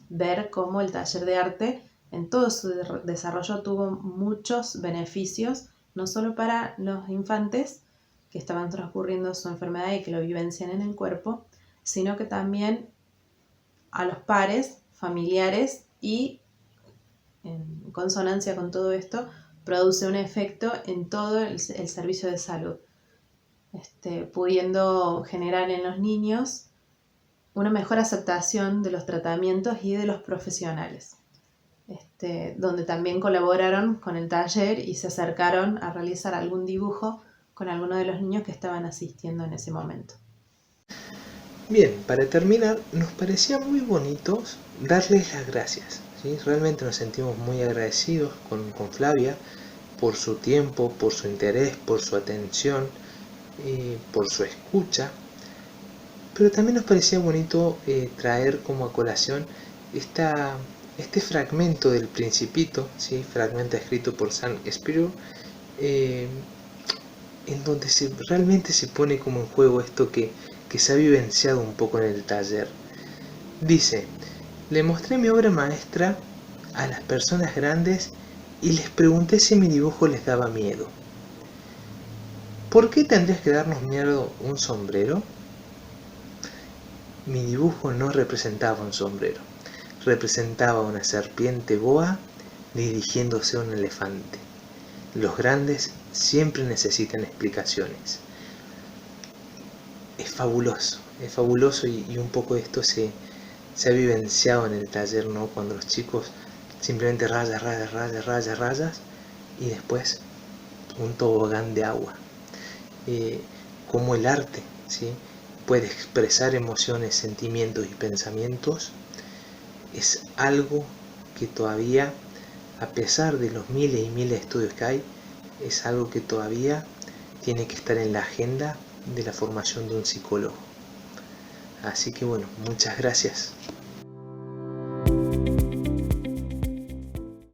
ver cómo el taller de arte en todo su desarrollo tuvo muchos beneficios, no solo para los infantes que estaban transcurriendo su enfermedad y que lo vivencian en el cuerpo, sino que también a los pares, familiares y, en consonancia con todo esto, produce un efecto en todo el servicio de salud, pudiendo generar en los niños una mejor aceptación de los tratamientos y de los profesionales, donde también colaboraron con el taller y se acercaron a realizar algún dibujo con alguno de los niños que estaban asistiendo en ese momento. Bien, para terminar, nos parecía muy bonito darles las gracias, ¿sí? Realmente nos sentimos muy agradecidos con Flavia por su tiempo, por su interés, por su atención, por su escucha. Pero también nos parecía bonito traer como a colación este fragmento del Principito, ¿sí? Fragmento escrito por Saint-Exupéry, en donde realmente se pone como en juego esto que se ha vivenciado un poco en el taller. Dice: le mostré mi obra maestra a las personas grandes y les pregunté si mi dibujo les daba miedo. ¿Por qué tendrías que darnos miedo un sombrero? Mi dibujo no representaba un sombrero, representaba una serpiente boa dirigiéndose a un elefante. Los grandes siempre necesitan explicaciones. Es fabuloso y un poco esto se ha vivenciado en el taller, ¿no? Cuando los chicos simplemente rayas y después un tobogán de agua. Como el arte, ¿sí? Puede expresar emociones, sentimientos y pensamientos, es algo que todavía, a pesar de los miles y miles de estudios que hay, es algo que todavía tiene que estar en la agenda de la formación de un psicólogo. Así que bueno, muchas gracias.